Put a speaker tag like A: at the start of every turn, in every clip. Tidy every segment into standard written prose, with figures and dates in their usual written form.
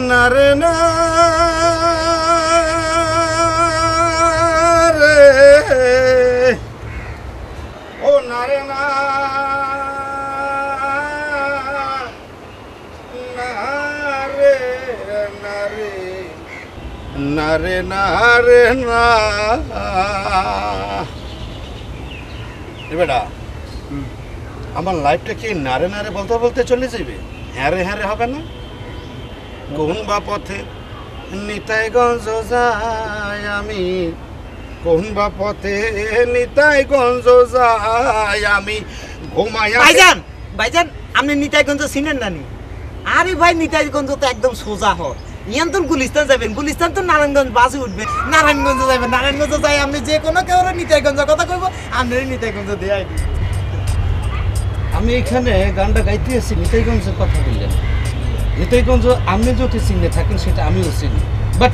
A: নারে না রে ও নারে না নারে নারে নারে নারে না বেটা আমার লাইফটা কি নারে নারে বলতে বলতে চলে যাবে হ্যাঁ রে হবে না কোন বা পথে নিতাইগঞ্জ যাই আমি কোন বা পথে নিতাইগঞ্জ যাই আমি ঘুমাইয়া
B: ভাইজান ভাইজান আপনি নিতাইগঞ্জ চিনেন না নি আরে ভাই নিতাইগঞ্জ তো একদম সোজা হয় নিয়ন্ত্রণ গুলিস্তান যাবেন গুলিস্তান তো নারায়ণগঞ্জ বাসে উঠবে নারায়ণগঞ্জ যাবেন নারায়ণগঞ্জ যাই আপনি যে কোনো কেউ নিতাইগঞ্জ কথা কইব আপনি নিতাইগঞ্জ দিয়ে আইবি
A: আমি এখানে গানটা গাইতে আছি নিতাইগঞ্জের কথা বললেন নিতাইগঞ্জ আপনি যদি চিনে থাকেন সেটা আমিও চিনি বাট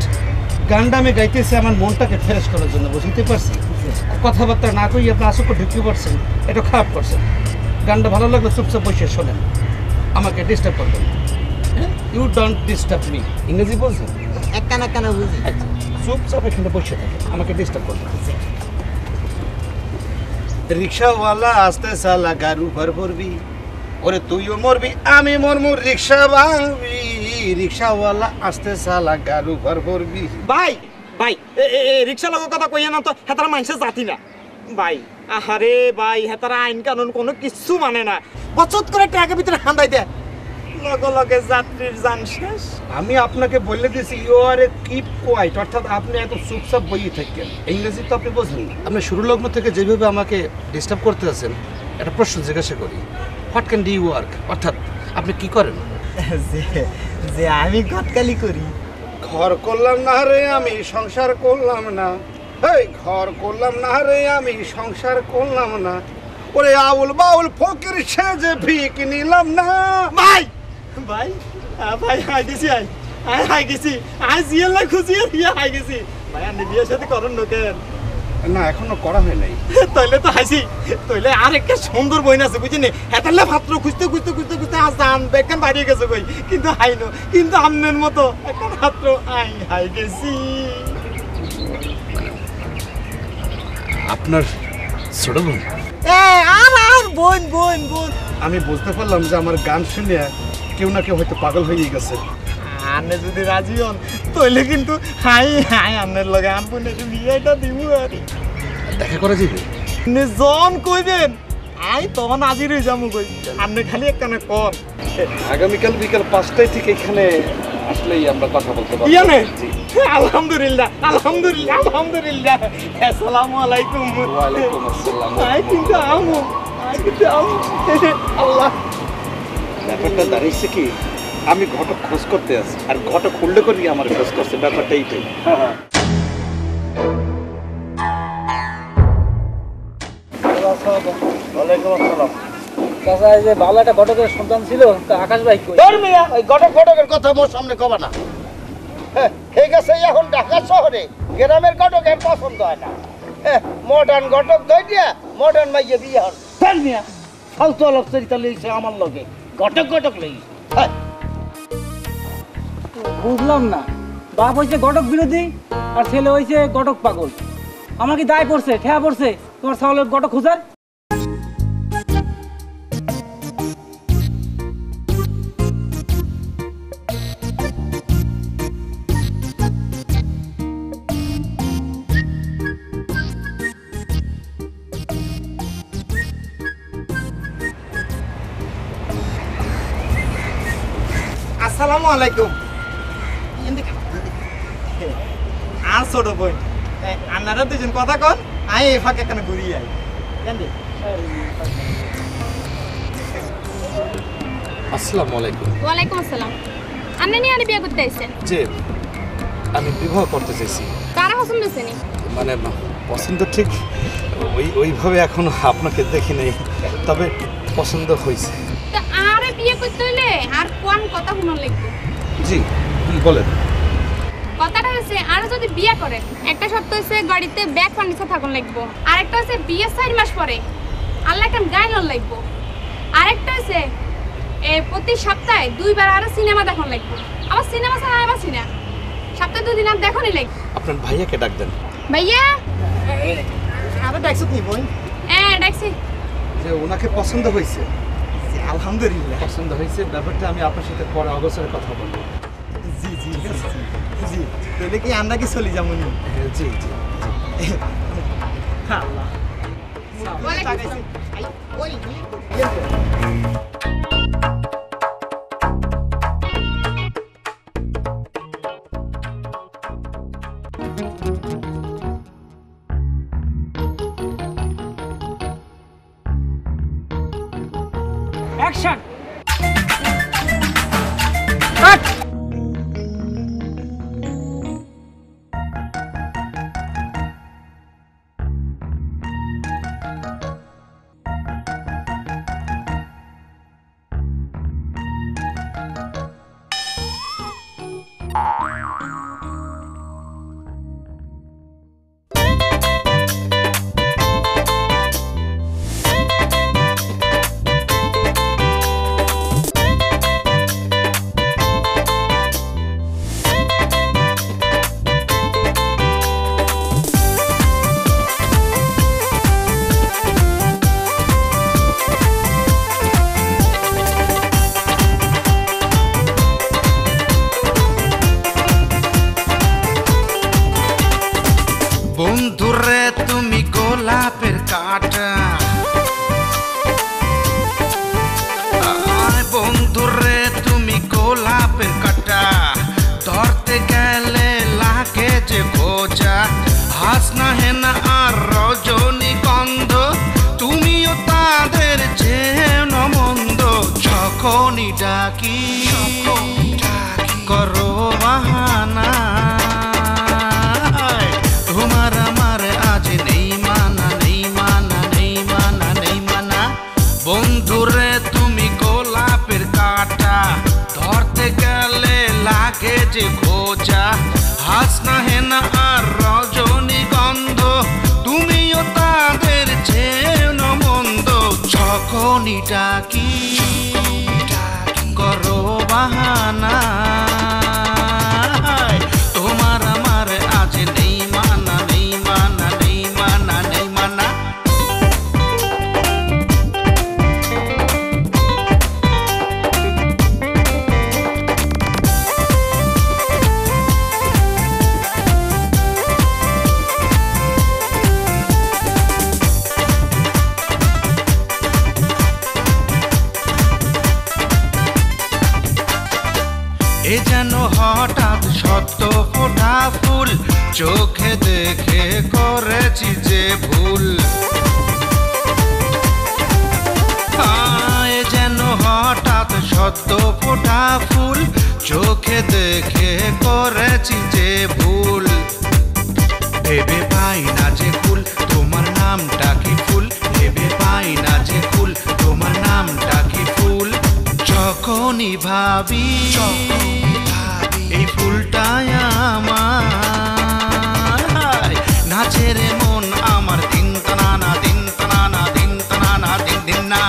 A: গানটা আমি গাইতেছি আমার মনটাকে ফ্রেশ করার জন্য বুঝতে পারছি কথাবার্তা না কই আপনি আসলে ঢুকে পড়ছেন এটা খারাপ করছেন গানটা ভালো লাগলে চুপচাপ বসে শোনেন আমাকে ডিস্টার্ব করবেন ইউ ডোন্ট ডিস্টার্ব মি ইংরেজি বলছেন
B: এক কানা বুঝি
A: চুপচাপ এখানে বসে থাকে আমাকে ডিস্টার্ব করবেন রিক্সাওয়ালা আসতে সালা গারু ভর ভরবি ওরে তুইও মরবি আমি মরমু রিক্সা ভাঙবি রিক্সাওয়ালা আসতে সালা গারু ভর ভরবি
B: ভাই ভাই রিক্সা লগর কথা কইয়া না তো হেতারা মানুষের জাতি না ভাই আহারে ভাই হেতারা আইন কানুন কোনো কিছু মানে না বচত করে ট্রাকের ভিতরে হান্দাই দেয় লগে লগে যাত্রীর যান শেষ
A: আমি আপনাকে বলে দিয়েছি you are a keep quiet অর্থাৎ আপনি এত চুপচাপ বইয়ে থাকেন ইংরেজি তো আপনি বোঝেন আপনি শুরু লগ্ন থেকে যেভাবে আমাকে ডিস্টার্ব করতে আছেন একটা প্রশ্ন জিজ্ঞাসা করি হোয়াট ক্যান ডু ওয়ার্ক অর্থাৎ আপনি কি করেন
B: যে আমি গতকালি করি
A: ঘর করলাম না রে আমি সংসার করলাম না এই ঘর করলাম না রে আমি সংসার করলাম না ওরে আউল বাউল ফকির সেজে ভিক নিলাম না
B: ভাই ভাই ভাই হাই গেছি হাই গেছি জিয়াল না খুঁজিয়ে হাই গেছি ভাই আপনি বিয়ের সাথে করেন কেন
A: না এখনো করা হয় নাই
B: তাইলে তো হাসি তাইলে আর একটা সুন্দর বইন আছে বুঝিনি হেতালে পাত্র খুঁজতে খুঁজতে খুঁজতে খুঁজতে আসান বেকান বাড়িয়ে গেছে কই কিন্তু হাইনো কিন্তু আমনের মতো একটা পাত্র হাই গেছি
A: আপনার ছোট বোন
B: আর বোন বোন বোন
A: আমি বুঝতে পারলাম যে আমার গান শুনে কেউ না কেউ হয়তো পাগল হয়ে গেছে
B: আপনি যদি রাজি হন তাহলে কিন্তু হাই আপনার লগে বোনের বিয়েটা দিব আর
A: দেখা করা যাবে
B: জন কইবেন তখন হাজির হয়ে যাবো কই আপনি খালি একখানে কর
A: আগামীকাল বিকাল 5টায় ঠিক এখানে আসলেই আমরা কথা বলতে পারবো
B: আলহামদুলিল্লাহ আলহামদুলিল্লাহ আলহামদুলিল্লাহ আসসালামু আলাইকুম
A: ওয়া আলাইকুম আসসালাম
B: কিন্তু আল্লাহ
A: ব্যাপারটা দাঁড়িয়েছে কি আমি ঘটক খোঁজ করতে আছি আর ঘটক খুললে করি আমার খোঁজ করছে ব্যাপারটা এইটাই
C: চাচা এই যে ভালো একটা ঘটকের সন্তান ছিল তা আকাশ ভাই কই?
D: ধর্মিয়া ওই ঘটকের কথা মোর সামনে কবা না। হয়ে গেছে এখন ঢাকা শহরে গ্রামের ঘটকের পছন্দ হয় না। মডার্ন ঘটক ধই দিয়া মডার্ন মাইয়ে বিয়ে হন। ধর্মিয়া ফালতু আলাপ চরিতা লইছে আমার লগে ঘটক লই।
C: বুঝলাম না, বাপ হইছে ঘটক বিরোধী আর ছেলে হইছে ঘটক পাগল। আমার কি দায় পড়ছে, ঠেয়া পড়ছে তোমার ছাগলের ঘটক খোঁজার?
B: আসসালামু আলাইকুম। আর ছোট বই আপনারা দুজন কথা কন, আই এই ফাঁকে এখানে ঘুরিয়ে আই।
A: আসসালামু আলাইকুম।
E: ওয়ালাইকুম আসসালাম। আপনি নিয়ে বিয়ে করতে আইছেন?
A: যে আমি বিবাহ করতে চাইছি।
E: কারা পছন্দ হয়েছে নি?
A: মানে পছন্দ ঠিক ওইভাবে এখনো আপনাকে দেখি নাই, তবে পছন্দ হয়েছে।
E: তো আরে বিয়ে করতে হইলে আর কোন কথা শুনুন লাগবে?
A: জি বলেন।
E: কথাটা হচ্ছে আর যদি বিয়ে করে একটা শর্ত হচ্ছে গাড়িতে ব্যাগ ফার্নিচার থাকুন লাগবে, আর একটা হচ্ছে বিয়ে 4 মাস পরে আল্লাহ কান গাইলন লাগবে, আর একটা হচ্ছে প্রতি সপ্তাহে 2 বার আর সিনেমা দেখুন লাগবে। আবার সিনেমা ছাড়া আবার সিনেমা সপ্তাহে 2 দিন আর দেখুনই লাগবে।
A: আপনার ভাইয়াকে ডাক দেন।
E: ভাইয়া
B: আবার ডাকছত নি বই?
E: ডাকছি।
A: যে ওনাকে পছন্দ হয়েছে।
B: আলহামদুলিল্লাহ
A: পছন্দ হয়েছে, ব্যাপারটা আমি আপনার সাথে পরে অবসরে কথা বলবো।
B: জি জি জি। তাহলে কি আমরা কি চলে যাবো নি?
A: জি জি।
B: আল্লাহ
E: ওয়ালাইকুম আসসালাম।
C: Action cut.
F: বন্ধুরে তুমি গোলাপের কাঁটা, বন্ধুরে তুমি গোলাপের কাঁটা, ধরতে গেলে লাগে যে খোঁজা, হাসনা হেনা আর রজনীগন্ধ, তুমিও তাদের যেন মন্দ, যখনই ডাকি করো বাহানা, তোমার আমার আজ নেই মানা নেই মানা নেই মানা নেই মানা। বন্ধুরে তুমি গোলাপের কাঁটা, ধরতে গেলে লাগে যে খোঁজা, হাসনা হেনা আর রজনীগন্ধ, তুমিও তাদের যেন মন্দ, যখনই ডাকি করো বাহানা, তোমার আমার আজ নেই মানা নেই মানা নেই মানা নেই মানা। এ যেন হঠাৎ সত্য ফোটা ফুল, চোখে দেখে করেছি যে ভুল, এ যেন হঠাৎ সত্য ফোটা ফুল, চোখে দেখে করেছি যে ভুল, ভেবে পাই না যে ফুল তোমার নামটা কি ফুল, ভেবে পাই না যে ফুল তোমার নামটা যখনই ভাবি এই ফুলটাই আমার নাচে রে মন আমার দিন তানা দিন তানা দিন তানা দিন দিন না।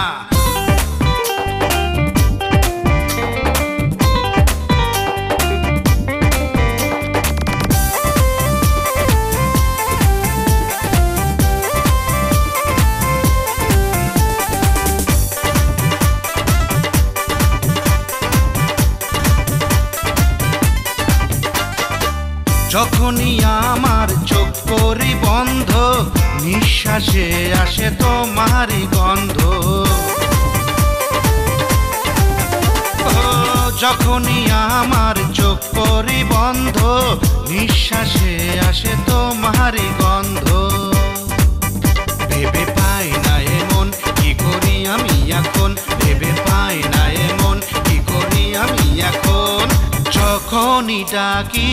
F: যখনই আমার চোখ করি বন্ধ নিঃশ্বাসে আসে তোমারই গন্ধ। যখনই আমার চোখ করি বন্ধ নিঃশ্বাসে আসে তোমারই গন্ধ। ভেবে পাই না এমন কি করি আমি এখন, ভেবে পাই না এমন কি করি আমি এখন। যখনই ডাকি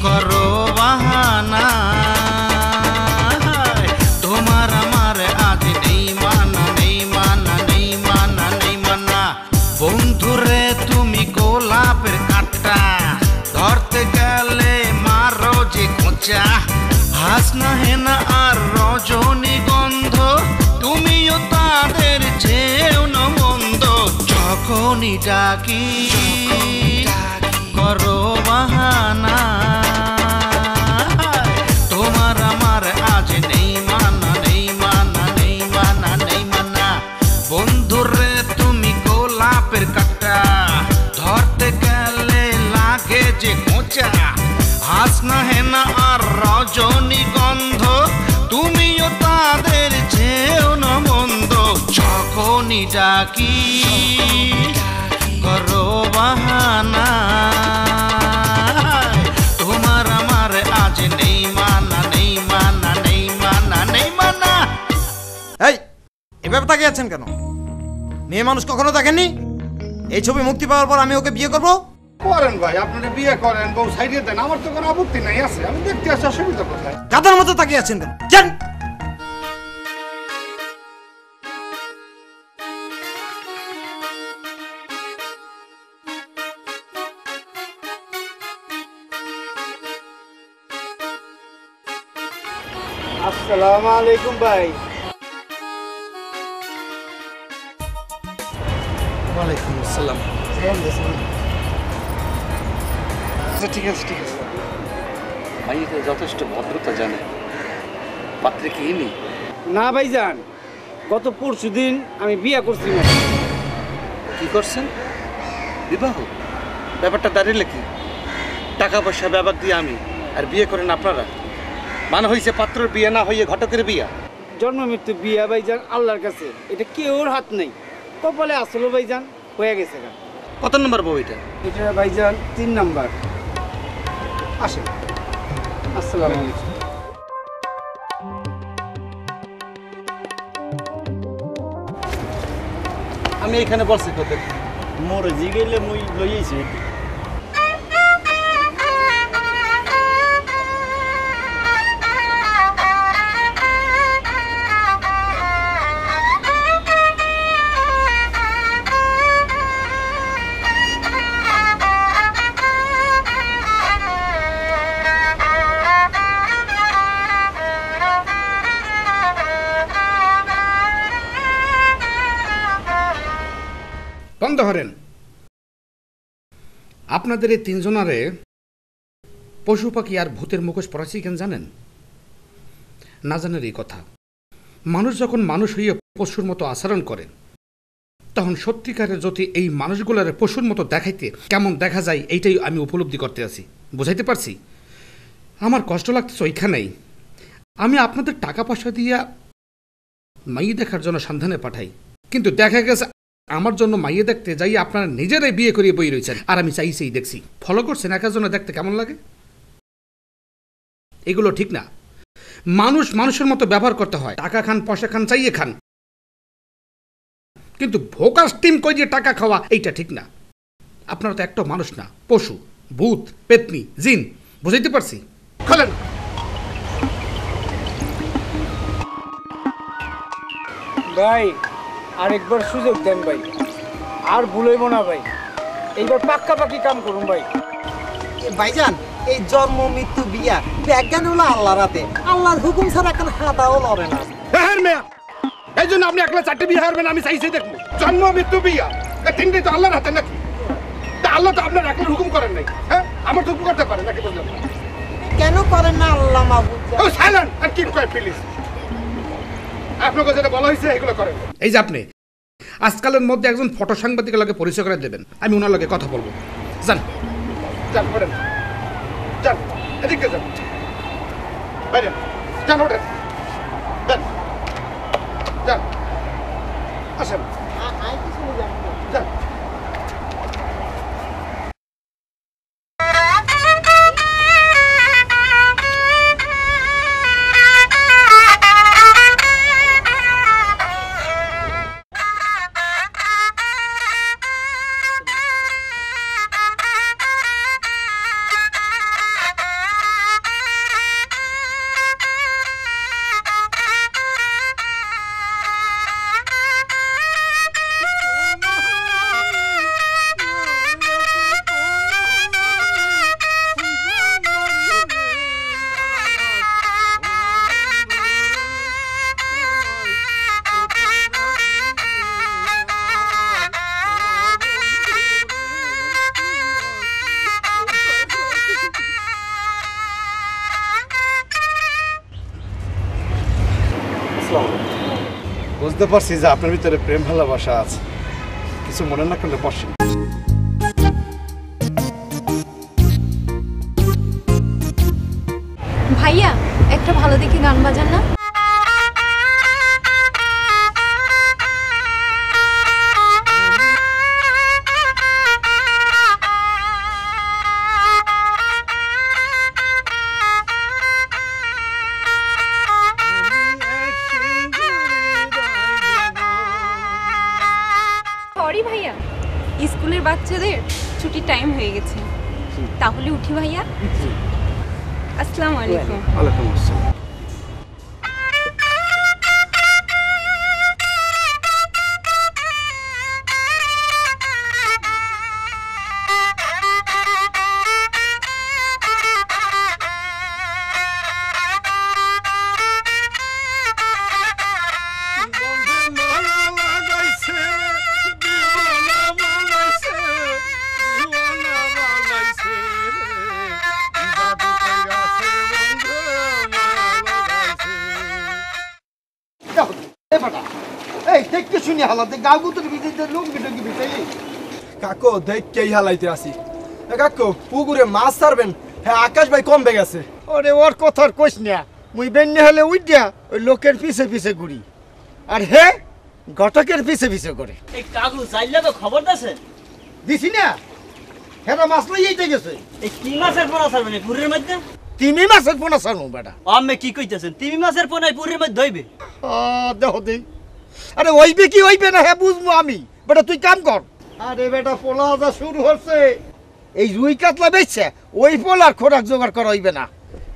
F: করো বাহানা তোমার আমার আজ নেই মানা নেই মানা নেই মানা নেই মানা। বন্ধুরে তুমি গোলাপের কাঁটা ধরতে গেলে মারো যে খোঁচা। হাসনা হেনা আর রজনীগন্ধ তুমিও তাদের চেয়েও না মন্দ। যখনই ডাকি করো বাহানা তোমার আমার আজ নেই মানা নেই মানা নেই মানা নেই মানা। বন্ধুরে তুমি গোলাপের কাঁটা ধরতে গেলে লাগে যে খোঁচা। হাসনা হেনা আর রজনীগন্ধ তুমিও তাদের চেয়েও না মন্দ। যখনই ডাকি করো বাহানা তোমার আমার আজ নেই মানা নেই মানা নেই মানা নেই মানা।
B: এই এভাবে তাকিয়ে আছেন কেন? মেয়ে মানুষ কখনো দেখেননি? এই ছবি মুক্তি পাওয়ার পর আমি ওকে বিয়ে করবো?
A: করেন ভাই, আপনারা বিয়ে করেন, বউ সাইডে দেন, আমার তো কোনো আপত্তি নাই আছে, আমি দেখতে আসি, অসুবিধা কোথায়?
B: গাধার মতো তাকিয়ে আছেন কেন? যান।
C: আসসালামু আলাইকুম ভাই।
A: ওয়ালাইকুম আসসালাম। আচ্ছা ঠিক আছে ঠিক আছে। মাইয়াটা যথেষ্ট ভদ্রতা জানে, পাত্রে কি ইনি?
C: না ভাইজান, গত পরশু দিন আমি বিয়ে করছি না।
A: কি করছেন? বিবাহ? ব্যাপারটা দাঁড়িয়ে কি? টাকা পয়সা ব্যাপার দিয়ে আমি আর বিয়ে করেন আপনারা? মানে হয়েছে পাত্রের বিয়ে না হইয়ে ঘটকের বিয়া।
C: জন্ম মৃত্যু বিয়া ভাইজান আল্লাহর কাছে, এটা কেউর হাত নেই। কপালে আসলো ভাইজান, হয়ে গেছে।
A: কত নম্বর বউ এটা?
C: এটা ভাইজান 3 নাম্বার। আসেন। আসসালামু আলাইকুম।
A: আমি এখানে বলছি কত
D: মোরে জিগাইলে মুই লইয়েছি।
G: বন্ধ হরেন। আপনাদের এই 3 জনারে পশু পাখি আর ভূতের মুখোশ পরাছি কেন জানেন? না জানেন এই কথা। মানুষ যখন মানুষ হইয়া পশুর মতো আচরণ করে তখন সত্যিকারের যদি এই মানুষগুলার পশুর মতো দেখাইতে কেমন দেখা যায় এইটাই আমি উপলব্ধি করতে আছি। বুঝাইতে পারছি? আমার কষ্ট লাগতেছে ওইখানেই। আমি আপনাদের টাকা পয়সা দিয়া মাইয়ে দেখার জন্য সন্ধানে পাঠাই, কিন্তু দেখা গেছে আমার জন্য মাইয়ে দেখতে যাই আপনারা নিজেরাই বিয়ে করিয়ে বই রয়েছেন, আর আমি চাইছেই দেখছি। ফলো করছেন একার জন্য দেখতে কেমন লাগে? এগুলো ঠিক না। মানুষ মানুষের মতো ব্যবহার করতে হয়। টাকা খান, পয়সা খান, চাইয়ে খান, কিন্তু ভোকাস টিম কই যে টাকা খাওয়া এইটা ঠিক না। আপনারা তো একটা মানুষ না, পশু, ভূত, পেতনি, জিন। বুঝাইতে পারছি? খোলেন।
C: ভাই আরেকবার সুযোগ দেন ভাই, আর ভুলইব না ভাই, এইবার পাক্কা পাকি কাম করুন ভাই।
B: ভাইজান এই জন্ম মৃত্যু বিয়া বিজ্ঞান হলো আল্লাহর হাতে, আল্লাহর হুকুম ছাড়া কেন হাতাও লড়ে না।
G: হ্যাঁ মেয়া, এই জন্য আপনি একলা 4টে বিয়ে হারবেন আমি চাইছি দেখবো। জন্ম মৃত্যু বিয়া এই 3টে তো আল্লাহর হাতে নাকি? তা আল্লাহ তো আপনার একলা হুকুম করেন নাই, হ্যাঁ আমার তো হুকুম করতে পারেন নাকি? বললাম
B: কেন করেন না আল্লাহ মাহবুব?
G: ও সাইলেন্ট আর কিপ কোয়াইট প্লিজ। আপনাকে যেটা বলা হয়েছে এগুলো করেন। এই যে আপনি আজকালের মধ্যে একজন ফটো সাংবাদিকের লগে পরিচয় করে দেবেন, আমি ওনার লগে কথা বলবো। যান যান করেন, যান এদিকে যান, বাইরে যান, ওঠেন, যান যান, আসেন যান।
H: বুঝতে পারছি যে আপনার ভিতরে প্রেম ভালোবাসা আছে, কিছু মনে না করলে বসেন।
E: ভাইয়া একটা ভালো দেখে গান বাজান না। সরি ভাইয়া, স্কুলের বাচ্চাদের ছুটির টাইম হয়ে গেছে, তাহলে উঠি ভাইয়া। আসসালামু আলাইকুম।
H: ওয়ালাইকুম আসসালাম।
D: এই দেখতে শুনি হালাতে গাগুতের ভিতরে লুঙ্গি টুঙ্গি ভিতরে
I: কাকু দেখে হালাইতে আসি। কাকু পুকুরে মাছ ছাড়বেন, হ্যাঁ আকাশ ভাই কমবে গেছে।
D: ওরে ওর কথার কইস না, মুই বেন্যা হলে উইডিয়া ওই লোকের পিছে পিছে ঘুরি, আর হে ঘটকের পিছে পিছে করে।
C: এই কাকু চাইলে তো খবর দেছে
D: দিছি না, হেরা মাছ লইতে গেছে।
C: এই কি মাছের পোনা ছাড়বেন পুরের মধ্যে?
D: তিমি মাছের পোনা ছাড়ু বেটা।
C: আমি কি কইতেছেন, তিমি মাছের পোনায় পুরের মধ্যে হইবে?
D: দেহ দেই, আরে ওইবে কি ওইবে না হ্যাঁ বুঝবো আমি, বেটা তুই কাম কর। আরে বেটা পোলা যা শুরু হচ্ছে, এই রুই কাতলা বেচছে ওই পোলার খোরাক জোগাড় করা হইবে না,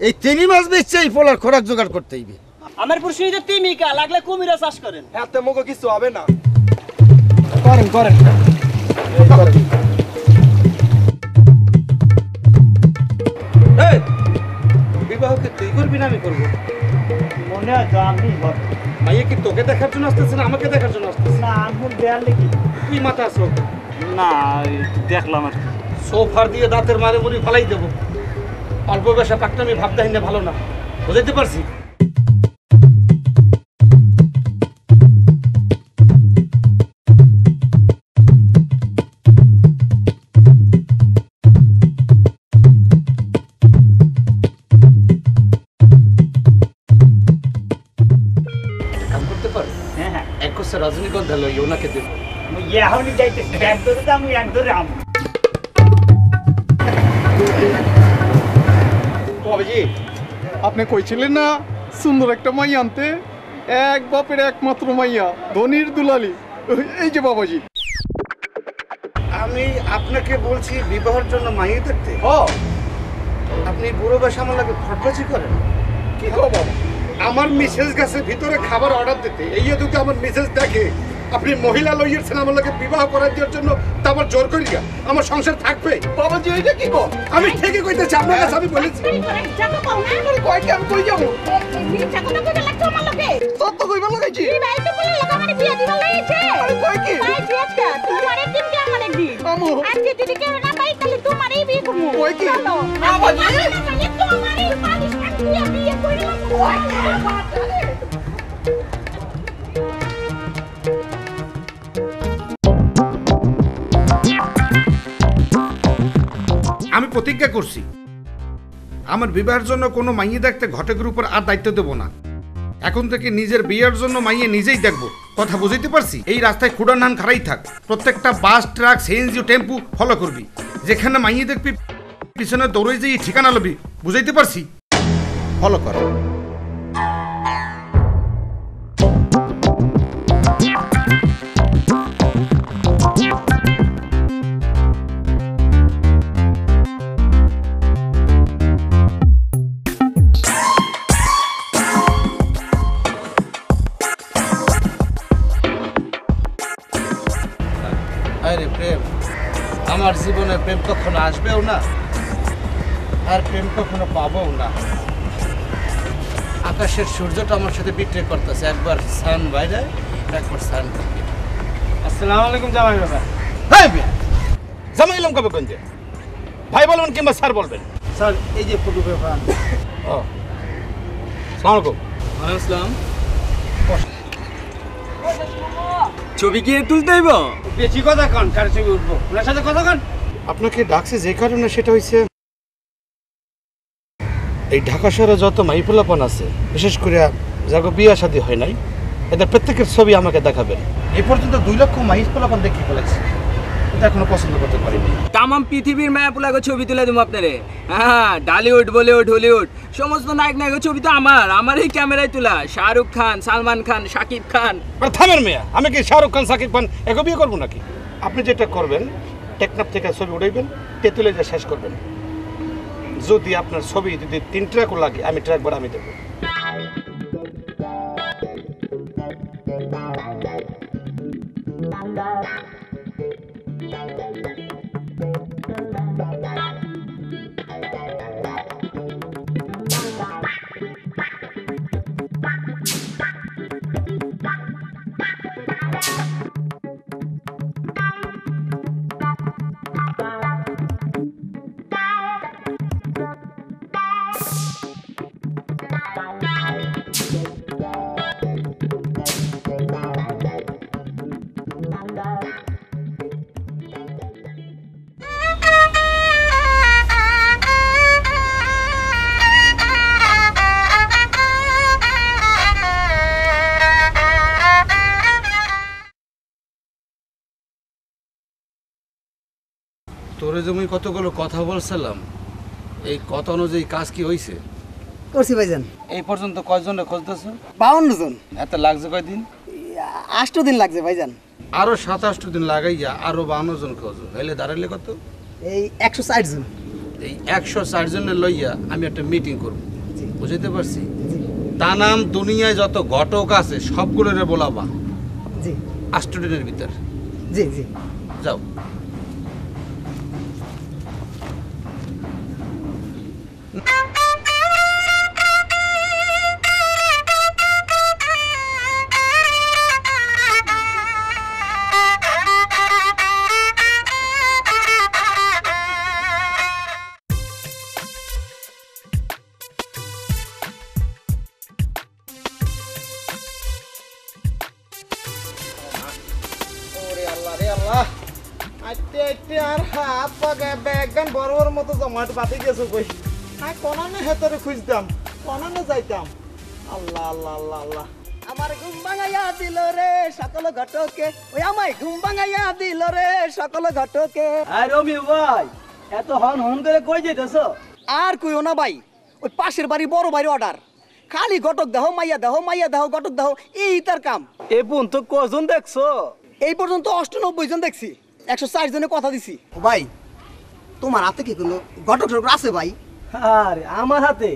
D: এই তিমি মাছ বেচছে এই পোলার খোরাক জোগাড় করতে হইবে।
C: আমার পুরুষিতে তিমি কা লাগলে কুমিরা চাষ করেন,
I: এতে মুখে কিছু হবে না। করেন করেন
A: বিবাহকে তুই করবি না আমি করবো?
C: মনে হয় তো আমি
A: মাইয়া কি তোকে দেখার জন্য আসতেছে না আমাকে দেখার জন্য আসতেছে?
C: না আঙ্গুল দেয়ালে কি
A: কি মাথা আছো?
C: না দেখলাম আর
A: সোফার দিয়ে দাঁতের মারে মুড়ি ফালাই দেবো। অল্প বয়সে পাকনামি ভাবতে না ভালো না, বুঝাইতে পারছি? কাম করতে পারে?
C: হ্যাঁ
A: এক কোষে রজনীগন্ধা লই ওনাকে দেবো।
C: এখনই যাইতেছি, ব্যাগ ধরে তো আমি এক ধরে আম।
I: বাবাজি আপনি কইছিলেন না সুন্দর একটা মাইয়া আনতে, এক বাপের একমাত্র মাইয়া, ধনির দুলালি, এই যে বাবাজি।
A: আমি আপনাকে বলছি বিবাহের জন্য মাইয়ে দেখতে।
I: ও
A: আপনি বুড়ো বয়সে আমার লাগে ফটবাজি করেন?
I: কি গো বাবা,
A: আমার মিসেস গেছে ভিতরে খাবার অর্ডার দিতে, এই যদি আমার মিসেস দেখে
G: আপনি মহিলা লইয়েছেন আমার লোকে বিবাহ করার দেওয়ার জন্য, তারপর জোর করিয়া আমার সংসার থাকবে?
I: বাবাজি এইটা কি কর?
G: আমি ঠিকই কইতেছি, আপনার কাছে আমি বলেছি।
I: কয় কেমন কই যাবো? তত কইবা লাগাইছি। আরে কয় কি? আমু কয় কি? বাবাজি
G: আমি প্রতিজ্ঞা করছি আমার বিবাহের জন্য কোনো মাইয়ে দেখতে ঘটকের উপর আর দায়িত্ব দেব না। এখন থেকে নিজের বিয়ের জন্য মাইয়ে নিজেই দেখব। কথা বুঝাইতে পারছি? এই রাস্তায় খুঁড়ার নান খারাই থাক, প্রত্যেকটা বাস, ট্রাক, সিএনজি, টেম্পু ফলো করবি। যেখানে মাইয়ে দেখবি পিছনে দৌড়ে যেয়ে ঠিকানা লবি। বুঝাইতে পারছি? ফলো কর।
A: আরে প্রেম, আমার জীবনে প্রেম কখনো আসবেও না, আর প্রেম কখনো পাবও না। আকাশের সূর্যটা আমার সাথে বিট্রে করতেছে, একবার সান বাইরে একবার সান ঢুকে।
C: আসসালামু আলাইকুম জামাই বাবা।
A: হ্যাঁ বিয়া, জামাই এলাম কবে গঞ্জে? ভাই বলবেন কিংবা স্যার বলবেন?
C: স্যার এই যে ফটোগ্রাফার।
A: ও সালাম আলাইকুম।
C: ওয়ালাইকুম আসসালাম। ছবি কি তুলতে হইব? বেশি কথা কন, কার ছবি উঠবো? ওনার সাথে কথা কন।
A: আপনাকে ডাকছে যে কারণে সেটা হইছে এই ঢাকা শহরে যত মাইফুলাপন আছে, বিশেষ করে যাগো বিয়া শাদী হয় নাই, এদের প্রত্যেকের ছবি আমাকে দেখাবেন। এই পর্যন্ত 2 লক্ষ মাইফুলাপন দেখে ফেলেছে, এটা এখনো পছন্দ করতে পারিনি।
C: তামাম পৃথিবীর মায়াপুলাকে ছবি তুলে দেবো আপনারে। হ্যাঁ, ডালিউড, বলিউড, হলিউড সমস্ত নায়ক নায়কের ছবি তো আমার এই ক্যামেরায় তোলা। শাহরুখ খান, সালমান খান, শাকিব খান।
A: থামেন মেয়া, আমি কি শাহরুখ খান, সাকিব খান একে বিয়ে করবো নাকি? আপনি যেটা করবেন, টেকনাফ থেকে ছবি উঠাইবেন, তেঁতুলে যে শেষ করবেন। যদি আপনার ছবি যদি 3 ট্রাকও লাগে, আমি ট্রাক ভাড়া আমি দেবো। তোরে যেমন কতগুলো কথা বলছিলাম, এই কথা অনুযায়ী কাজ কি হয়েছে?
B: করছি ভাইজান।
A: এই পর্যন্ত কয়জনে খুঁজতেছ?
B: 52 জন।
A: এত লাগছে কয়দিন?
B: 8 দিন লাগছে ভাইজান।
A: আরো 27 দিন লাগাইয়া আরো 52 জন খোঁজো, হইলে দাঁড়াইলে কত?
B: এই 160 জন।
A: এই 160 জনের লইয়া আমি একটা মিটিং করব, বুঝাইতে পারছি? তা নাম দুনিয়ায় যত ঘটক আছে সবগুলোরে বলাবা।
B: জি
A: 8 দিনের ভিতর।
B: জি জি
A: যাও।
B: আর হাত পাকে ব্যাগগান বড় বড় মতো জমাট বাতি গেছে কই। আমি কোনানে হেতরে খুঁজতাম, কোনানে যাইতাম। আল্লাহ আল্লাহ আল্লাহ আল্লাহ। আমার ঘুম ভাঙাইয়া দিল রে সকল ঘটকে, ওই আমায় ঘুম ভাঙাইয়া দিল রে সকল ঘটকে।
C: আর রবি ভাই, এত হন হন করে কই যাইতেছো?
B: আর কইও না ভাই, ওই পাশের বাড়ি বড় ভাইয়ের অর্ডার। খালি ঘটক দাও, মাইয়া দাও, মাইয়া দাও, ঘটক দাও, এই তার কাম।
C: এ পর্যন্ত কজন দেখছো?
B: এই পর্যন্ত 98 জন দেখছি, 160 জনের কথা দিছি। ভাই তোমার হাতে কি কোনো ঘটক আছে ভাই?
C: আরে আমার হাতে?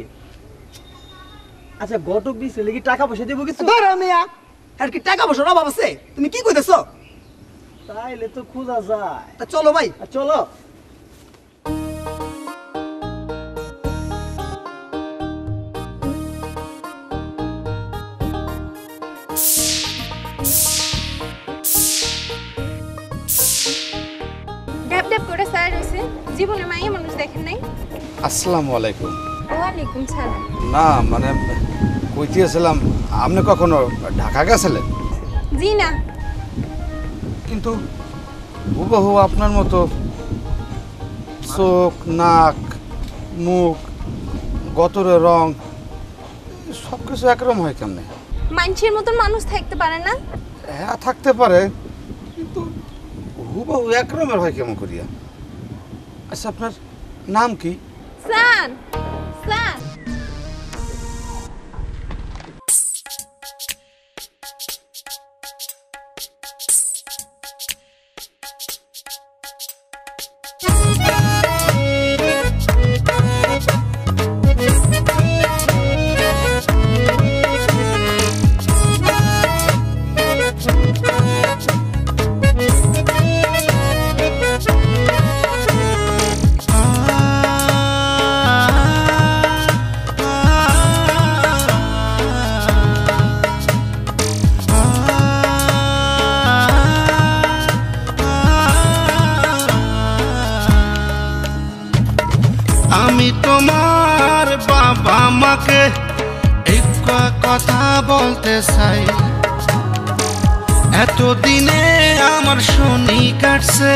C: আচ্ছা ঘটক দিছে লাগি টাকা পয়সা দেবো কিছু?
B: ধরো মিয়া, আর কি টাকা পয়সার অভাব আছে? তুমি কি কইতেছো?
D: তাইলে তো খোঁজা যায়।
B: তা চলো ভাই,
D: চলো।
E: ড্যাব ড্যাব করে স্যার হয়েছে, জীবনে মাইয়া মানুষ দেখেন নাই?
A: আসসালামু আলাইকুম।
E: ওয়ালাইকুম সালাম।
A: না মানে কইতেছিলাম আপনি কখনো ঢাকা গেছিলেন?
E: জি না।
A: কিন্তু হুবহু আপনার মতো চোখ, নাক, মুখ, গতরের রং সব কিছু একরকম হয় কেমনে?
E: মানুষের মতন মানুষ থাকতে পারে না?
A: হ্যাঁ থাকতে পারে, কিন্তু হুবহু একরকমের হয় কেমন করিয়া? আচ্ছা আপনার নাম কি?
E: সান সান।
F: আমি তোমার বাবা মাকে একটা কথা বলতে চাই, এতদিনে আমার শনি কাটছে,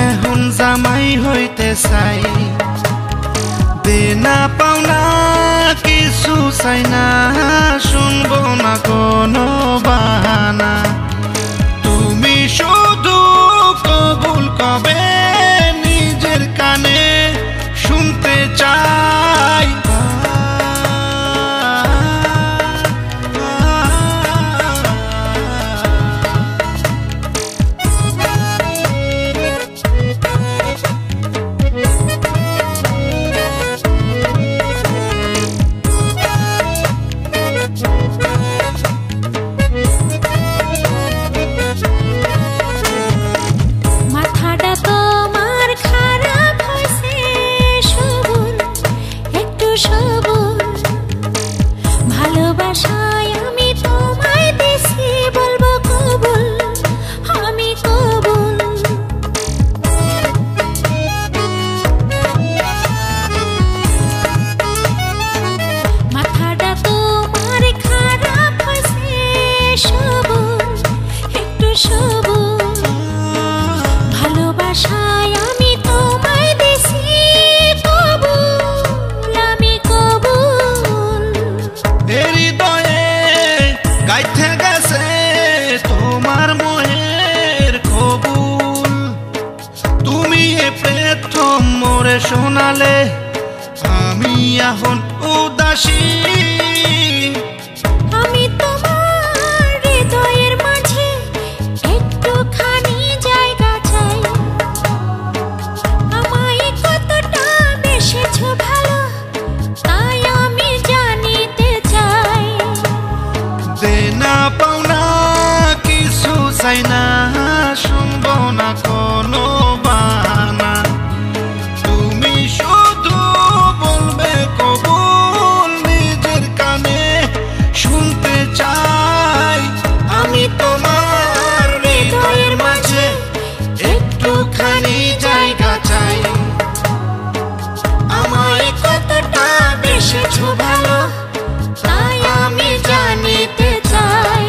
F: এখন জামাই হইতে চাই। দেনা পাওনা কিছু চাই না, শুনবো না কোনো বাহানা, তুমি শুধু কবুল কবে নিজের কানে শুনতে চাই।
J: মাথাটা তোমার খারাপ হয়েছে, সবুর একটু সবুর, ভালোবাসায় আমি তোমায় দিছি, বলবো কবুল, আমি কবুল। মাথাটা তোমার খারাপ হয়েছে, সবুর একটু সবুর, ভালোবাসায় আমি তোমায় দিছি, কবুল, আমি কবুল।
F: হৃদয়ে গাইতে গেছে তোমার মোহের কবুল, তুমি এ প্রথম মোরে শোনালে, আমি এখন উদাসী।
J: আমি তোমার হৃদয়ের মাঝে একটুখানি জায়গা চাই, আমায় কতটা বেসেছো ভালো, তাই আমি জানিতে চাই।
F: দেনা পাওনা কিছু চাই না, শুনবো না কোনো বাহানা, তুমি শুধু বলবে কবুল, নিজের কানে শুনতে চাই। আমি তোমার হৃদয়ের মাঝে একটুখানি জায়গা চাই, আমায় কতটা বেসেছো ভালো,
J: তাই আমি জানিতে চাই।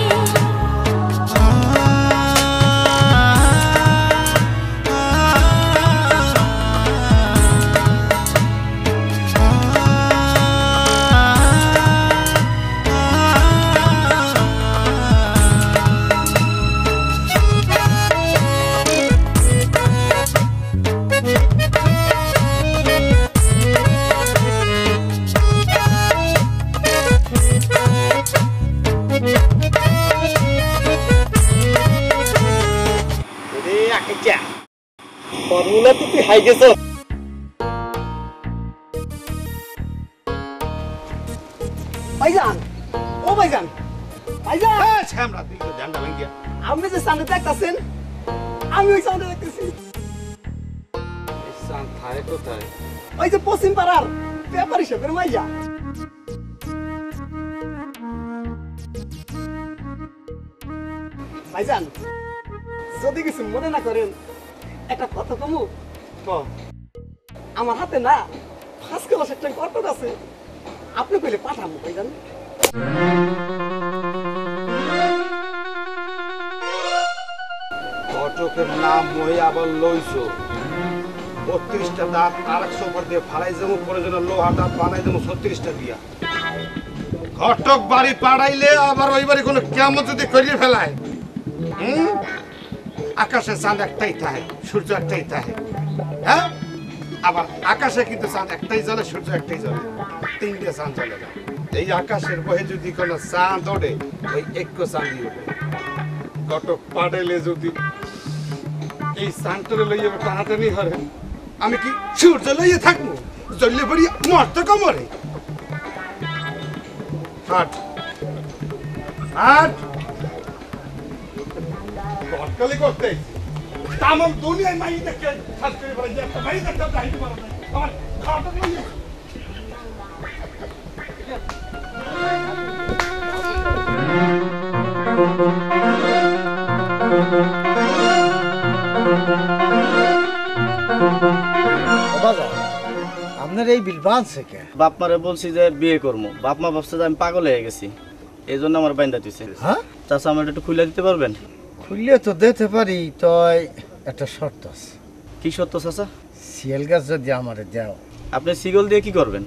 D: ফর্মুলা তো তুই হাই গেছ।
B: ভাইজান, ও ভাইজান, ভাইজান
D: শ্যামরা তুই তো ঝান্ডা ভাঙ্গিয়া
B: আপনি যে সামনে দেখতেছেন আমি ওই সামনে দেখতেছি
A: সান থায় কোথায়?
B: ওই যে পশ্চিম পাড়ার ব্যাপার হিসেবে মাইয়া ভাইজান যদি কিছু মনে না করেন একটা কথা কমু আমার হাতে না 5 কিলো একটা কটক আছে আপনি কইলে পাঠাবো ভাইজান
A: কটকের নাম মই আবার লইছো 32টা দাঁত আর 100 উপর দিয়ে ফালাই যাবো প্রয়োজন লোহা দাঁত বানাই দেবো 36টা দিয়া
D: ঘটক বাড়ি পাড়াইলে আবার ওই বাড়ি কোনো কেমন যদি করিয়ে ফেলায় আকাশে চাঁদ একটাই থাকে সূর্য একটাই থাকে হ্যাঁ আবার আকাশে কিন্তু চাঁদ একটাই জ্বলে সূর্য একটাই জ্বলে 3টে চাঁদ জ্বলে না এই আকাশের বহে যদি কোনো চাঁদ ওঠে ওই একটু চাঁদই ওঠে ঘটক পাড়াইলে যদি এই চাঁদটা লইয়ে টানাটানি হরে আমি কি সূর্য লইয়ে থাকবো জ্বললে পড়ি মরতে কমরে হাট হাট বটকালি করতে তামাম দুনিয়ায় মাই দেখে খাস করে বলে যে একটা মাই দেখতে যাইতে পারো না আমার খাওয়াটা লইয়ে
K: আপনার এই বিল বাঁধছে কে?
L: বাপ মারে বলছি যে বিয়ে করবো, বাপ মা ভাবছে যে আমি পাগল হয়ে গেছি, এই জন্য আমার বাইন্দা দিছে।
K: হ্যাঁ
L: চাচা আমার একটু খুলে দিতে পারবেন?
K: খুললে তো দিতে পারি, তো একটা শর্ত আছে।
L: কি শর্ত চাচা?
K: শিয়াল গাছ যদি আমারে দাও।
L: আপনি শিকল দিয়ে কি করবেন?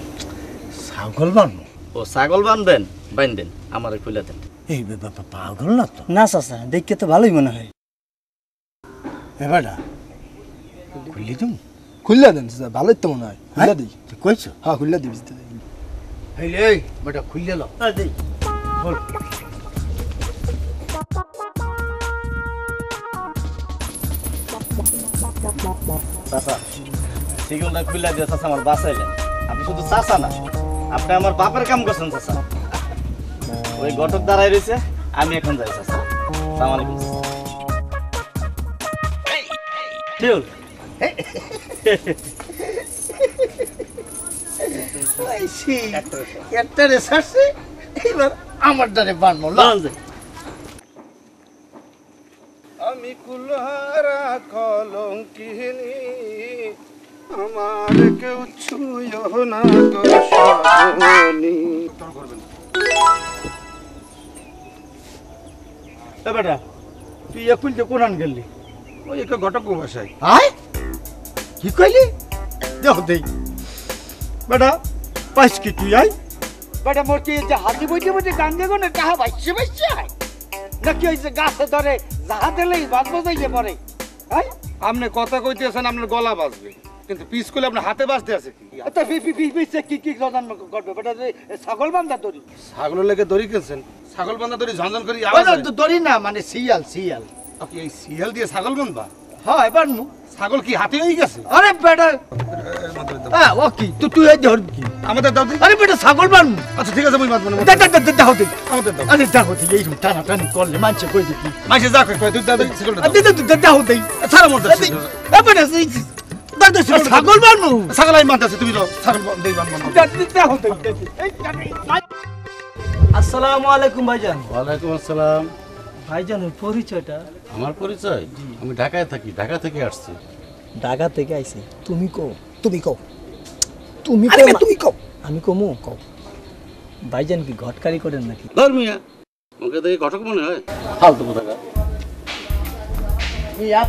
K: ছাগল বানবো।
L: ও ছাগল বানবেন? বাইন্দেন, আমারে খুলে দেন।
K: এই ব্যাপার পাগল না তো?
B: না চাচা, দেখতে তো ভালোই মনে হয়।
K: এবারটা খুললি তুমি?
B: খুললা দেন চাচা, ভালোই তো মনে হয়। খুললা দিই।
K: তুই কইছো?
B: হ্যাঁ খুললা দিবি।
K: এই বেটা খুললে লো।
B: দেই
K: বল।
L: চাচা শিকলটা খুলে দিয়ে চাচা আমার বাঁচাইলেন। আপনি শুধু চাচা না, আপনি আমার বাপের কাম করছেন চাচা। ওই ঘটক দাঁড়াই রয়েছে, আমি এখন যাই চাচা। সালাম আলাইকুম। শিউল
K: একটা রেসার্চে এবার আমার দ্বারে বানবো।
A: আমি কুলহারা কলঙ্কিনী, আমার কেউ ছুঁয়ো না গো সজনী।
K: এ বেটা তুই খুলতে কোরআন গেলি?
A: ওই একটা ঘটক ভাষায়।
K: আয় কি কইলি? দেখ দেই বেটা পাইস কি তুই? আই বেটা মোর কি যে হাতি বইতে বইতে গান দেবো না, কাহা বাইছে বাইছে আয় নাকি ওই যে গাছে ধরে যাহা দিলেই বাজ বাজাইয়ে পড়ে? আয়
A: আপনি কথা কইতেছেন আপনার গলা বাজবে, কিন্তু পিস করলে আপনার হাতে বাজতে আছে কি?
K: তা কি কি রদান করবে বেটা? ছাগল বান্ধা দড়ি?
A: ছাগলের লেগে দড়ি কিনছেন? ছাগল বান্ধা দড়ি ঝনঝন করি
K: দড়ি না, মানে শিয়াল শিয়াল।
A: আপনি এই শিয়াল দিয়ে ছাগল বান্ধবা?
K: হ্যাঁ এবার নু
A: ছাগল কি হাতে হয়ে গেছে?
K: আরে বেটা ও কি তুই এই ধর কি
A: আমাদের দাও।
K: আরে বেটা ছাগল বান।
A: আচ্ছা ঠিক আছে, মই বাঁধবো না।
K: দাও দে
A: আমাদের দাও।
K: আরে দাও দে, এই টানা টানি করলে মানছে কই দিবি?
A: মাইসে যা কই তুই দাও ছাগলটা
K: দাও দে
A: ছাড়া মোর দাও।
K: এ বেটা ছাগল বানু।
A: ছাগল আমি মানতেছি, তুমি দাও ছাগল দেই বানবো।
K: দাও দে।
B: আসসালামু আলাইকুম ভাইজান।
M: ওয়ালাইকুম আসসালাম।
B: ভাইজানের পরিচয়টা?
M: আমার পরিচয়? আমি ঢাকায় থাকি, ঢাকা থেকে আসছি।
B: ঢাকা থেকে আইছি? তুমি কও, তুমি কও, তুমি কও। আমি কমু কও। ভাইজান কি ঘটকারি করেন নাকি?
M: ধর্মিয়া ওকে দেখে ঘটক মনে হয়? ফালতু কথা।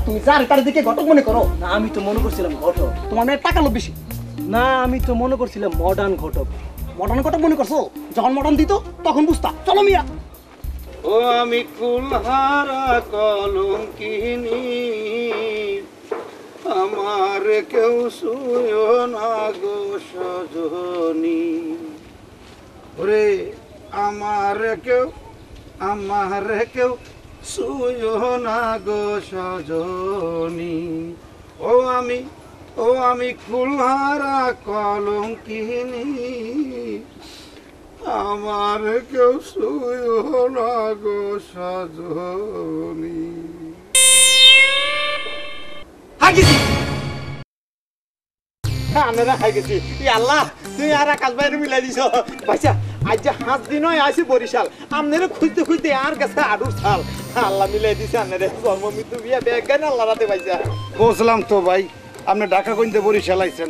B: তুমি যার তার দিকে ঘটক মনে করো না? আমি তো মনে করছিলাম ঘটক। তোমার মেয়ের টাকা লোক বেশি না? আমি তো মনে করছিলাম মডার্ন ঘটক। মডার্ন ঘটক মনে করছো? যখন মডার্ন দিত তখন বুঝতা। চলো মিয়া।
A: ও আমি কুলহারা কলঙ্কিনী, আমার কেউ ছুঁয়ো না গো সজনী। ওরে আমার কেউ ছুঁয়ো না গো সজনী। ও আমি কুলহারা কলঙ্কিনী,
H: আমার কেউ শুইও না গো সজনী।
K: আমরা খাই গেছি আল্লাহ তুই আর আকাশ বাইরে মিলাই দিছ ভাইসা আজ যে 5 দিন হয় আইছি বরিশাল আপনারা খুঁজতে খুঁজতে আর গেছে আডুর সাল আল্লাহ মিলাই দিছে আপনারা জন্ম মৃত্যু বিয়া বেগান আল্লাহ রাতে ভাইসা
H: বুঝলাম তো ভাই, আপনি ঢাকা কইতে বরিশাল আইছেন,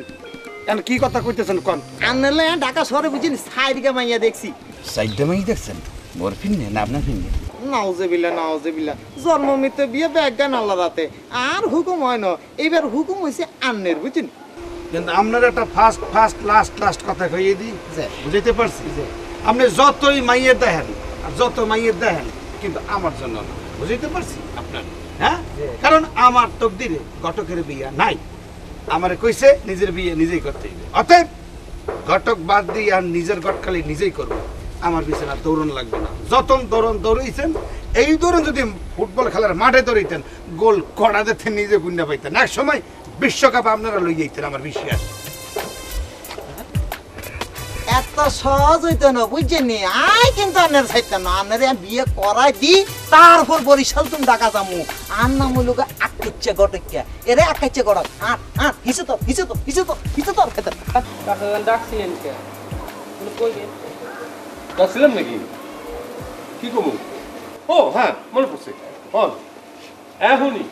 H: এখন কি কথা কইতেছেন কোন?
K: আনলে ঢাকা শহরে বুঝিনি সাইডকে মাইয়া দেখছি।
A: সাইডে মাই দেখছেন মোর ফিন্নে না আপনার ফিন্নে?
K: নাউজেবিল্লা জন্ম মৃত্যু বিয়া বেগান আল্লাহ রাতে আর হুকুম হয় না, এইবার হুকুম হইছে আন্নের বুঝিনি।
H: কিন্তু আপনার একটা ফার্স্ট লাস্ট কথা কইয়ে দিই, বুঝাইতে পারছি যে আপনি যতই মাইয়ের দেখেন আর যত মাইয়ের দেখেন কিন্তু আমার জন্য না, বুঝাইতে পারছি আপনার? হ্যাঁ, কারণ আমার তকদিরে ঘটকের বিয়া নাই, আমারে কইছে নিজের বিয়ে নিজেই করতে হবে, অতএব ঘটক বাদ দিয়ে আর নিজের ঘটকালি নিজেই করবো, আমার বিছানা দৌড়ন লাগবে না। যত দৌড়াইছেন এই দৌড়ন যদি ফুটবল খেলার মাঠে দৌড়াইতেন গোল কড়া দেখতে নিজে গুন্ডা পাইতেন, এক সময় বিশ্বকাপ আপনারা লই যাইতেন, আমার বিশ্বাস।
B: এত সহজ হইতো না বুঝছেনি, আই কিন্তু আন্নার চাইতেন না, আন্নারে বিয়ে করাই দি তারপর বরিশাল তুমি ঢাকা যামু। আর নাম হইল আকিচ্ছে গটকিয়া, এরে আকাইচ্ছে গড়ক আট হিসে তো খেতে
C: ডাকছিলেন কে?
N: ডাকছিলাম নাকি? কি করবো? ও হ্যাঁ, মনে পড়ছে। এখনই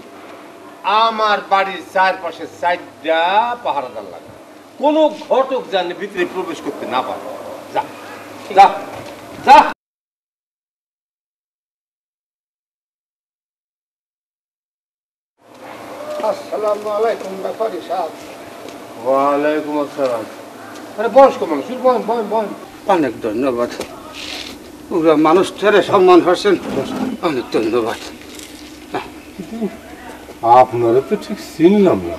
N: আমার বাড়ির চারপাশে 4টা পাহারাদার লাগা, কোনো ঘটক জানে ভিতরে প্রবেশ করতে না পারে। যা যা যা।
H: আসসালামু আলাইকুম ব্যাপারী সাহেব।
N: ওয়ালাইকুম আসসালাম। আরে বয়স্ক মানুষ, বন।
A: অনেক ধন্যবাদ, পুরো মানুষ ছেড়ে সম্মান হচ্ছেন, অনেক ধন্যবাদ।
N: আপনারা তো ঠিক চিনলাম না।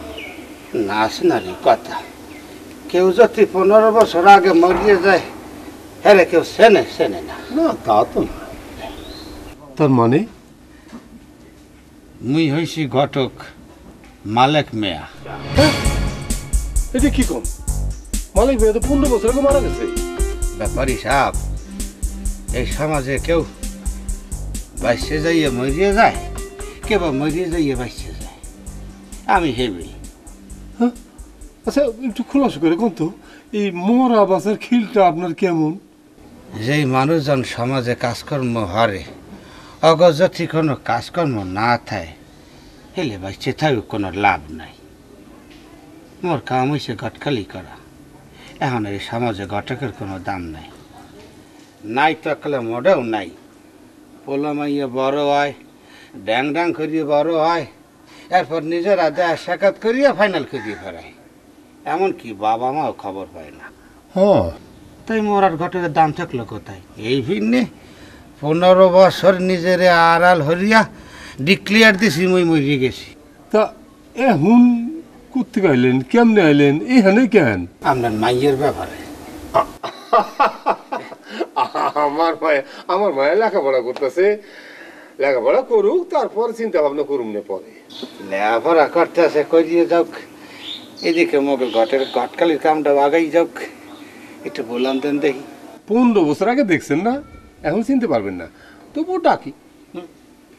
A: না শোনারই কথা, কেউ যদি 15 বছর আগে মরিয়ে যায় হ্যাঁ কেউ চেনে না।
N: না তা তো না। তার মানে?
A: মুই হইছি ঘটক মালেক মিয়া।
N: এটা কি কম? মালিক মিয়া তো 15 বছর আগে মারা গেছে।
A: ব্যাপারী সাহেব, এই সমাজে কেউ বাইসে যাইয়ে মরিয়ে যায়, কেউ মরিয়ে যাইয়ে বাইসে যায়, আমি হেবি।
N: আচ্ছা একটু খোলাসা করে কোন তো, এই মরা বাসের খিলটা আপনার কেমন?
A: যেই মানুষজন সমাজে কাজকর্ম হারে অগজতি কোনো কাজকর্ম না থাকে হেলে বাইসে থাকবে কোনো লাভ নাই। মোর কাম হয়েছে গটকালি করা, এখন এই সমাজে ঘটকের কোনো দাম নাই, নাই তকলে মোটেও নাই। পোলা মাইয়া বড় হয়, ড্যাং করিয়ে বড় হয়, এরপর নিজেরা দেয়া সাক্ষাৎ করিয়া ফাইনাল করিয়ে ফেরায়, এমনকি বাবা মাও খবর পায় না। তাই মোরার ঘটকের দাম থাকলো কোথায়? এই ভিন্নে 15 বছর নিজেরে আড়াল হরিয়া ডিক্লিয়ার দিছি মই মরিয়ে গেছি।
N: তা এখন কোথেকে আইলেন, কেমনে আইলেন এখানে কেন?
A: আপনার মাইয়ের ব্যাপারে।
N: আমার মায়ের লেখাপড়া করতেছে, লেখাপড়া করুক তারপর চিন্তা ভাবনা করুন না পরে।
A: লেখাপড়া করতেছে করিয়ে যাক, এদিকে মগল ঘটকালির কামটা আগাই যাক, একটু বললাম দেন দেখি।
N: 15 বছর আগে দেখছেন না, এখন চিনতে পারবেন না, তবুও ডাকি।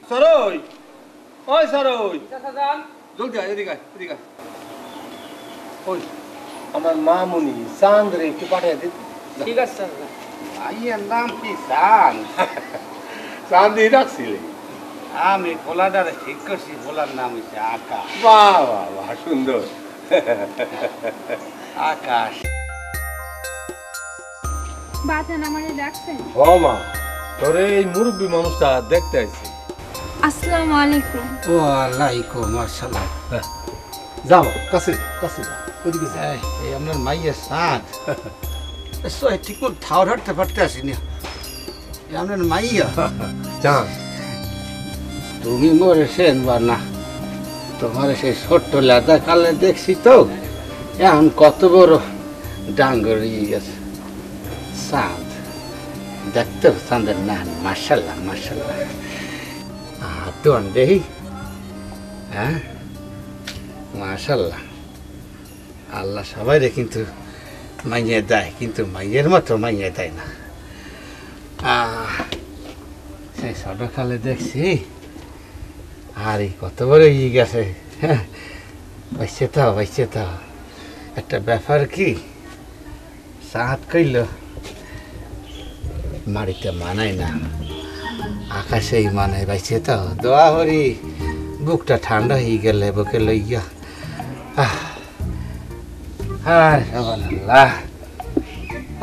C: সরোই, ওই সরোই, জলদি আয়, এদিকে এদিকে।
N: ওই আমার মামুনি চাঁদ রে একটু পাঠিয়ে দিন।
C: ঠিক আছে স্যার।
A: মাইয়ের নাম কি চান?
N: চাঁদি রাখছিলে?
A: আমি ভোলাটারে ঠিক করছি, ভোলার নাম হচ্ছে আকাশ।
N: বাহ বাহ বাহ, সুন্দর।
A: আকাশ।
E: বাজান আমারে ডাকছেন?
N: ও মা, তোরে এই মুরব্বী মানুষটা দেখতে আইছি।
E: আসসালামু আলাইকুম।
A: ওয়ালাইকুম আসসালাম।
N: যাও কাছে কাছে যাও, ওদিকে যাও।
A: এই আপনার মাইয়ের সাঁত ঠিক মতো ঠাউর হাঁটতে পারতে আসিনি, আপনার মাইয়া।
N: চাঁদ,
A: তুমি মরেছেন বা না, তোমার সেই ছোট্ট লেদা কালে দেখছি তো, এখন কত বড় ডাঙ্গর ইয়ে গেছে। চাঁদ দেখতে চাঁদের না, মার্শাল্লাহ মার্শাল্লাহ। তোমার দেখি, হ্যাঁ মার্শাল্লাহ। আল্লাহ সবাই রে কিন্তু মাইয়ে দেয়, কিন্তু মাইয়ের মতো মাইয়ে দেয় না। সেই ছোটকালে দেখছি আর এই কত বড় হয়ে গেছে। বাইছে তো একটা ব্যাপার কি সাত কইল মাড়িতে মানায় না, আকাশেই মানায়। বাইছে তো দোয়া হরি বুকটা ঠান্ডা হয়ে গেলে বুকে লইয়া।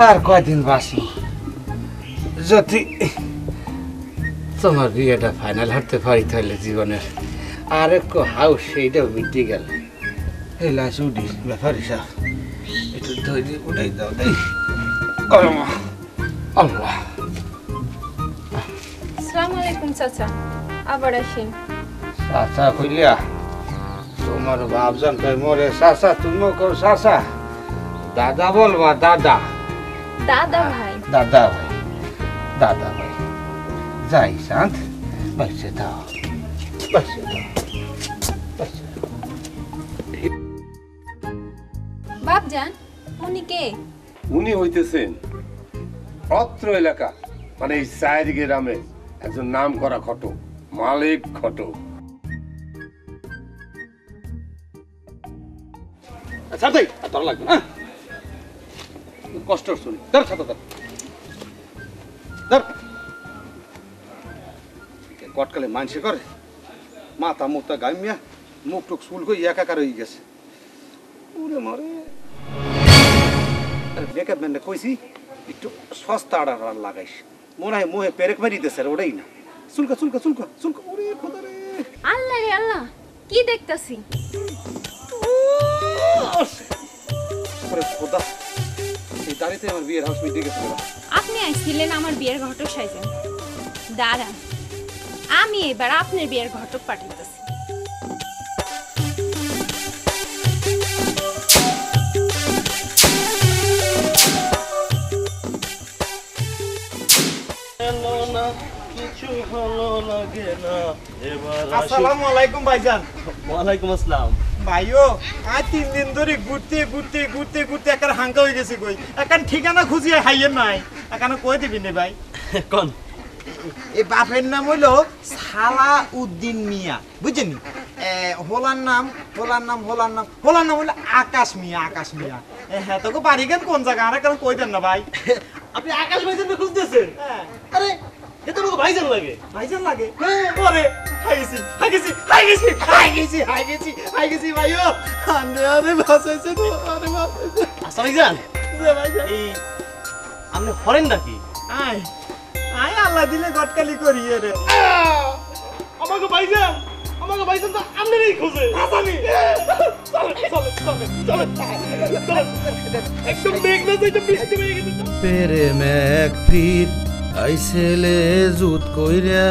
A: আর কয়দিন বাঁচব, যদি তোমার বিয়েটা ফাইনাল হারতে পারি তাহলে জীবনের আর একটু হাউস সেইটাও মিটে গেল। এই লাশ উঠি ব্যাপার হিসাব একটু ধৈর্য উঠাই দাও দেই। আল্লাহ।
E: আসসালামু আলাইকুম চাচা, আবার আসেন।
A: চাচা কইলিয়া তোমার বাপজান কই মরে চাচা, তুমিও কও চাচা। দাদা বলবা দাদা।
E: দাদা ভাই।
A: দাদা ভাই, দাদা ভাই। যাই শান্ত, বাইসে দাও, বাইসে দাও।
E: বাপজান, উনি কে?
N: উনি হইতেছেন অত্র এলাকা মানে এই চায়ের গ্রামে একজন নাম করা ঘটক, মালিক ঘটক।
M: আচ্ছা তাই আর তোর লাগবে না, কষ্ট শুনি। ধর ছাতা ধর, ধর। কটকালে মানসে করে মাথা মুখটা গামিয়া মুখ টুক চুল করে একাকার হয়ে গেছে। ওরে মারে মেকআপ ম্যানটা কইছি একটু সস্তা আড়ার লাগাইস, মনে হয় মোহে পেরেক মারি দিতেছে, ওটাই না। চুলকা চুলকা চুলকা চুলকা। ওরে খোদা রে,
E: আল্লাহ রে আল্লাহ, কি দেখতাছি?
M: ওরে খোদা, এই দাঁড়িতে আমার বিয়ের হাউস মিটে গেছে।
E: আপনি আইছিলেন আমার বিয়ের ঘটক সাইজেন। দাঁড়ান, আমি এবার আপনার বিয়ের ঘটক পাঠাইতেছি।
L: কিছু ভালো লাগে না এবার।
B: আসসালামু আলাইকুম ভাইজান।
L: ওয়ালাইকুম আসসালাম।
B: ভাইও আজ 3 দিন ধরে ঘুরতে ঘুরতে ঘুরতে ঘুরতে একার হাঙ্কা হয়ে গেছে। কই এখন ঠিকানা খুঁজিয়ে হাইয়ের নাই, এখানে কই দিবি নে ভাই?
L: কোন
B: এই বাপের নাম হইলো সালাউদ্দিন মিয়া, বুঝছেন? হোলার নাম হলো আকাশ মিয়া। আকাশ মিয়া। হ্যাঁ, তোকে বাড়ি গেন কোন জায়গা? আর কেন কই দেন না ভাই?
L: আপনি আকাশ ভাইজান খুঁজতেছেন? আরে এ তো আমাকে ভাইজান লাগে।
B: ভাইজান লাগে? ওরে হাই গেছি ভাইও। আরে বাঁচাইছে তো, আরে বাঁচাইছে।
L: আচ্ছা ভাইজান,
B: ভাইজান
L: এই আপনি ফরেন নাকি?
B: আয় আল্লাহ দিলে গটকালি করি রে।
L: আমাকে ভাইজান তো আপনারই খোঁজে। আসামি চলে একদম বেগ না যাইতে বৃষ্টি হয়ে গেছে।
A: পেরে ম্যাক ফির আইছেলে জুত কইরা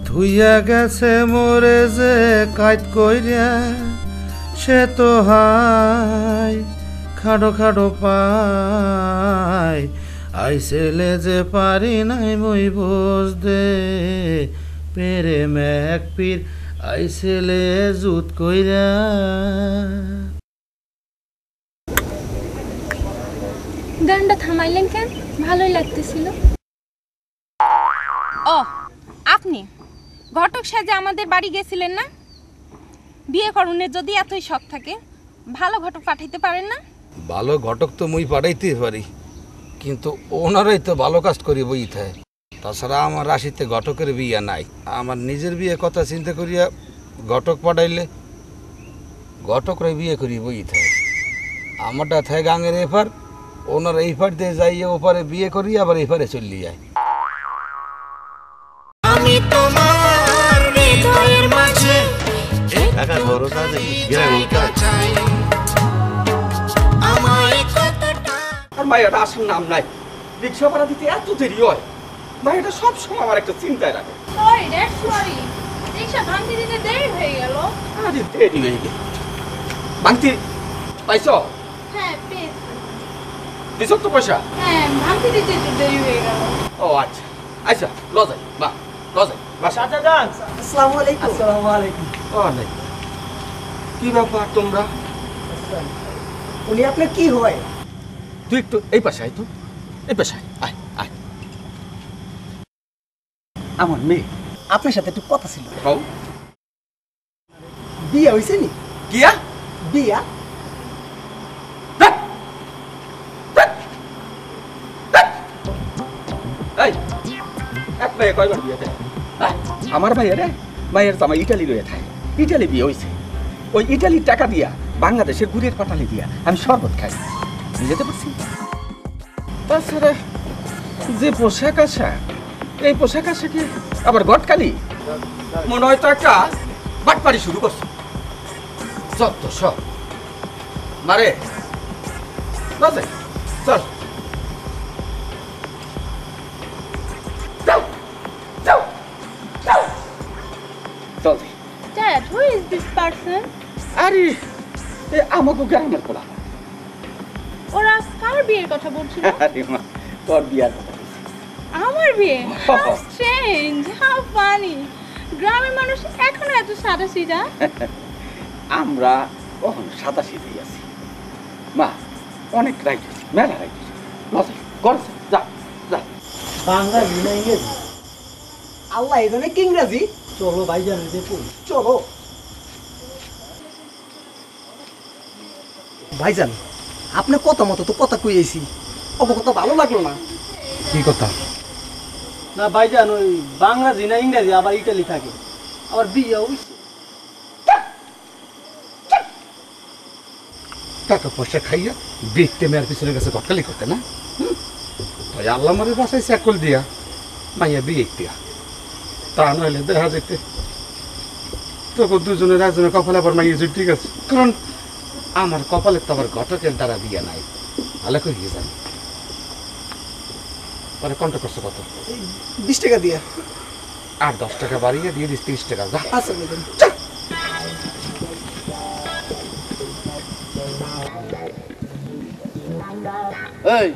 A: ধুইয়া গেছে মোরে যে কাইট কইরা। সে তো হাই খাড়ো খাড়ো পাই আইছেলে যে পারি নাই মই বোঝ দে। পেরে ম্যাক ফির আইছেলে জুত কইরা।
E: গানটা থামাইলেন কেন? ভালোই লাগতেছিল। ও, আপনি ঘটক সাজে আমাদের বাড়ি গেছিলেন না? বিয়ে করণের যদি এতই শখ থাকে, ভালো ঘটক পাঠাইতে পারেন না?
A: ভালো ঘটক তো মুই পাঠাইতে পারি, কিন্তু ওনারাই তো ভালো কাজ করি বই থাকে। তাছাড়া আমার রাশিতে ঘটকের বিয়ে নাই। আমার নিজের বিয়ে কথা চিন্তা করিয়া ঘটক পাঠাইলে ঘটকরাই বিয়ে করি বই থাকে। আমারটা থাকে গাঙের এপার, ওনারা এই পার দিয়ে যাইয়া ওপারে বিয়ে করি আবার এই পারে চলিয়ে যায়।
J: আমি তোমার হৃদয়ের মাঝে
L: একা ভরসা দেখি গ্রামে
J: চাই আমায় কতটা।
C: আর মাইয়াটা আসল নাম নাই, রিক্সা ভাড়া দিতে এত দেরি হয়। মাইয়াটা সবসময় আমার একটা চিন্তায় রাখে।
E: সরি, রিকশা ভাঙতে দিতে দেরি হয়ে গেল।
C: আরে দেরি হয়ে গেল। ভাঙতি পাইছ?
E: হ্যাঁ, পেয়েছি।
C: দিছ তো পয়সা?
E: হ্যাঁ, ভাঙতে দিতে একটু দেরি হয়ে গেল।
C: ও আচ্ছা আচ্ছা, লজাই বা লজাই বাসা।
B: চাচা যান, আসসালামু আলাইকুম। আসসালামু আলাইকুম।
C: ও নাই, কি ব্যাপার তোমরা?
B: উনি আপনার কি হয়?
C: তুই একটু এই পাশে আয়, তো এই পাশে আয়।
K: আমার মেয়ে আপনার সাথে একটু কথা ছিল।
C: কও।
K: বিয়া হইছে নি?
C: কিয়া?
K: বিয়া।
C: এই এক ভাই কয়বার বিয়ে দেয়? আমার ভাইয়ের ভাইয়ের জামাই ইটালি রয়ে থাকে, ইটালি বিয়ে হয়েছে। ওই ইটালির টাকা দিয়া বাংলাদেশের গুড়ের পাটালি দিয়া আমি শরবত খাই, বুঝতে পারছি। তাছাড়া যে পোশাক আশাক, এই পোশাক আশাকে আবার গটকালি মনে হয়তো একটা বাটপাড়ি শুরু করছে।
A: যত সব মারে
C: বাজে চল। চল।
E: Dad, who is this person?
C: আরে আমাকে গ্রামের পোলা।
E: ওরা কার বিয়ের কথা বলছিল?
C: আরে মা, তোর বিয়ার কথা।
E: আমার বিয়ে? How strange, how funny. গ্রামের মানুষ এখনো এত সাদাসিধা।
C: আমরা কখন সাদা সিধেই আছি মা, অনেক রাইট, মেলা রাইট। করছে যা যা।
K: বাঙালি না ইংরেজি? আল্লাহ এখানে কি ইংরাজি? চলো ভাইজান দেখুন, চলো ভাইজান। আপনার কথা মতো তো কথা কইয়েছি, অত কথা ভালো লাগলো না।
A: কি কথা?
K: না ভাইজান, ওই বাংলাদেশি না ইংরেজি আবার ইটালি থাকে, আবার বিয়ে হইছে।
A: টাকা পয়সা খাইয়া দেখতে মেয়ের পিছনে গেছে গটকালি করতে না? তাই আল্লাহ মারে বাসাইছে একল দিয়া মাইয়া বিয়ে দিয়া, তা নইলে দেখা যেতে তখন দুজনের একজনের কপালে আবার মাইয়া জুট। ঠিক আছে, কারণ আমার কপালে তো আবার ঘটকের দ্বারা বিয়ে নাই। ভালো করে গিয়ে জানি পরে কন্ট্যাক্ট করছো কত?
K: 20 টাকা দিয়ে।
A: আর 10 টাকা বাড়িয়ে দিয়ে দিস 30 টাকা। যা।
K: আচ্ছা ভাইজান।
D: এই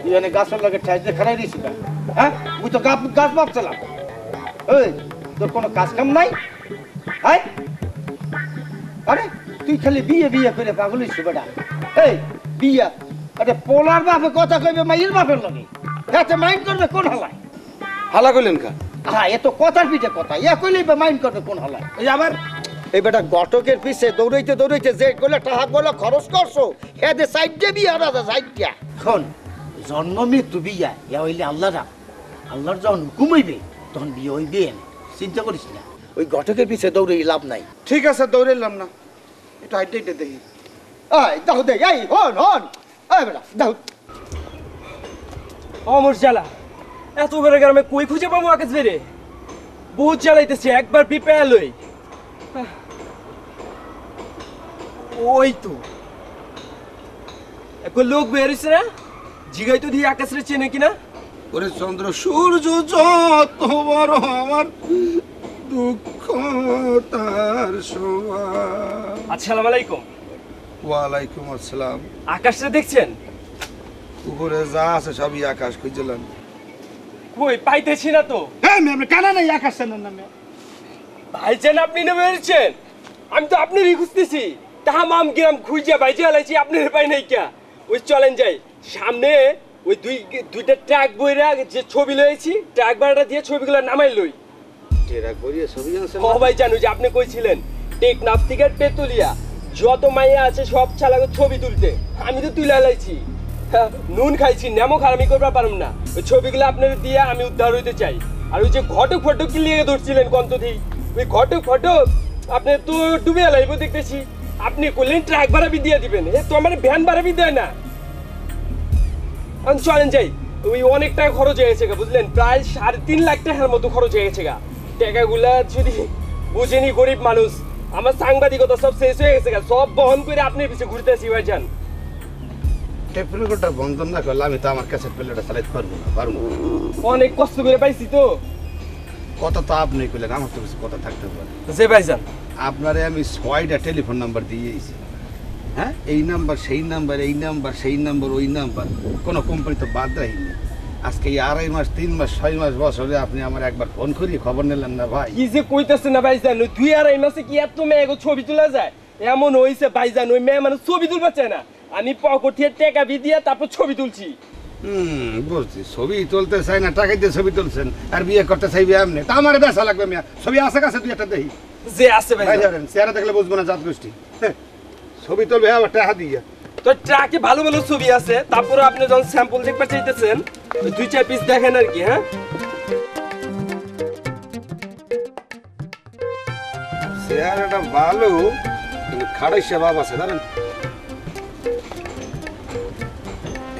D: তুই এনে গাছের লাগে ঠাইস দিয়ে খারাই দিয়েছি কেন? হ্যাঁ, তুই তো গাছ ভাবছিলাম। এই তোর কোনো কাজ কাম নাই? হ্যাঁ, আরে তুই খালি বিয়ে বিয়ে করে পাগল হইছিস বেটা। এই বিয়া, আরে পোলার বাপে কথা কইবে মাইয়ের বাপের লাগে, যাতে মাইন্ড করবে কোন হালায়?
A: হালা কইলেন কা?
D: হ্যাঁ, এ তো কথার পিঠে কথা, ইয়া কইলেই বা মাইন্ড করবে কোন হালায়? এই আবার এই বেটা ঘটকের পিছে দৌড়াইতে দৌড়াইতে যে কইলে টাকা গুলো খরচ করছো, হ্যাঁ দে সাইড দিয়ে বিয়া রাজা সাইড দিয়া। শোন, জন্ম মৃত্যু বিয়া ইয়া হইলে আল্লাহ রাখ, আল্লাহর যখন হুকুম হইবে তখন বিয়ে হইবে, চিন্তা করিস না। ওই ঘটকের পিছে দৌড়ে লাভ নাই।
A: ঠিক আছে, দৌড়াইলাম না, এটা হাইটে দেখি।
D: এই দাও দে, এই হন হন, এই বেটা দাও।
C: অমর জ্বালা, এত বড় গ্রামে কই খুঁজে পাবো আকাশ বেরে? বহুত জ্বালাইতেছে, একবার পিপে লই। ওই তো এখন লোক বেরিয়েছে না, জিগাই তো দিয়ে আকাশ রে চেনে কিনা।
A: ওরে চন্দ্র সূর্য যত বড় আমার দুঃখ তার সমান।
C: আসসালামু আলাইকুম।
A: ওয়ালাইকুম আসসালাম।
C: আকাশটা দেখছেন?
A: উপরে যা আছে সবই আকাশ খুঁজলাম,
C: কই পাইতেছি না তো।
A: হ্যাঁ আমি কানা নাই আকাশ না নামে।
C: ভাইজান আপনি না বেরিয়েছেন, আমি তো আপনারই খুঁজতেছি। তাহাম গ্রাম খুঁজে ভাইজে হালাইছি, আপনার পাই নাই কে। ওই চলেন যাই সামনে, ওই দুইটা ট্রাক বইরা যে ছবি লয়েছি, ট্রাক ভাড়াটা দিয়ে ছবিগুলো নামাই লই।
A: ট্রাক বইরা ছবি আনছেন?
C: ও ভাই জানো যে আপনি কইছিলেন টেকনাফ থেকে তেতুলিয়া যত মাইয়া আছে সব চালাকে ছবি তুলতে, আমি তো তুলে হালাইছি। নুন খাইছি, নেমো খারামি করবার পারুম না। ওই ছবিগুলো আপনার দিয়ে আমি উদ্ধার হইতে চাই। আর ওই যে ঘটক ফটক কি লিয়ে ধরছিলেন কন্তধি, ওই ঘটক ফটক আপনি তো ডুবে হালাইব দেখতেছি। আপনি করলেন ট্রাক ভাড়া বি দিয়ে দিবেন, এ তো আমার ভ্যান ভাড়া বি দেয় না। চলেন যাই, ওই অনেক টাকা খরচ হয়ে গেছে গা, বুঝলেন? প্রায় 3.5 লাখ টাকার মতো খরচ হয়ে গেছে গা। টাকাগুলা যদি বুঝেনি গরিব মানুষ, আমার সাংবাদিকতা সব শেষ হয়ে গেছে গা, সব বহন করে আপনার পিছিয়ে ঘুরতেছি ভাইজান।
A: টেপ রেকর্ডটা বন্ধ না করলে আমি তো আমার কাছে প্লেটটা চালাইতে পারবো না, পারবো।
C: অনেক কষ্ট করে পাইছি তো।
A: কথা তো আপনি কইলেন, আমার তো কিছু কথা থাকতে পারে।
C: যে ভাইজান
A: আপনারে আমি 6টা টেলিফোন নাম্বার দিয়েছি, হ্যাঁ, এই নাম্বার সেই নাম্বার, এই নাম্বার সেই নাম্বার, ওই নাম্বার, কোনো কোম্পানি তো বাদ রাখিনি। আজকে এই 2.5 মাস 3 মাস 6 মাস বছরে আপনি আমার একবার ফোন করিয়ে খবর নিলেন না ভাই?
C: কি যে কইতেছে না ভাইজান, 2-2.5 মাসে কি এত মেয়ে ছবি তোলা যায়? এমন হইছে ভাইজান, ওই মেয়ে মানে ছবি তুলতে চায় না, আমি পকেট থেকে টাকা বি দিয়ে তারপর ছবি তুলছি।
H: বুঝছি, ছবি তুলতে চাই না, টাকা দিয়ে ছবি তুলছেন আর বিয়ে করতে চাইবে এমনি, তা আমার বেসা লাগবে মিয়া। ছবি আছে কাছে তুই একটা দেখি
B: যে আছে ভাই
H: চেহারা দেখলে বুঝবো না জাত গোষ্ঠী। ছবি তুলবে আবার টাকা দিয়ে
O: তো ট্রাকে ভালো ভালো ছবি আছে, তারপরে আপনি যখন স্যাম্পল দেখবার চাইতেছেন ওই 2-4 পিস দেখেন আর কি। হ্যাঁ
H: চেহারাটা ভালো কিন্তু খাড়াইছে ভাব আছে জানেন।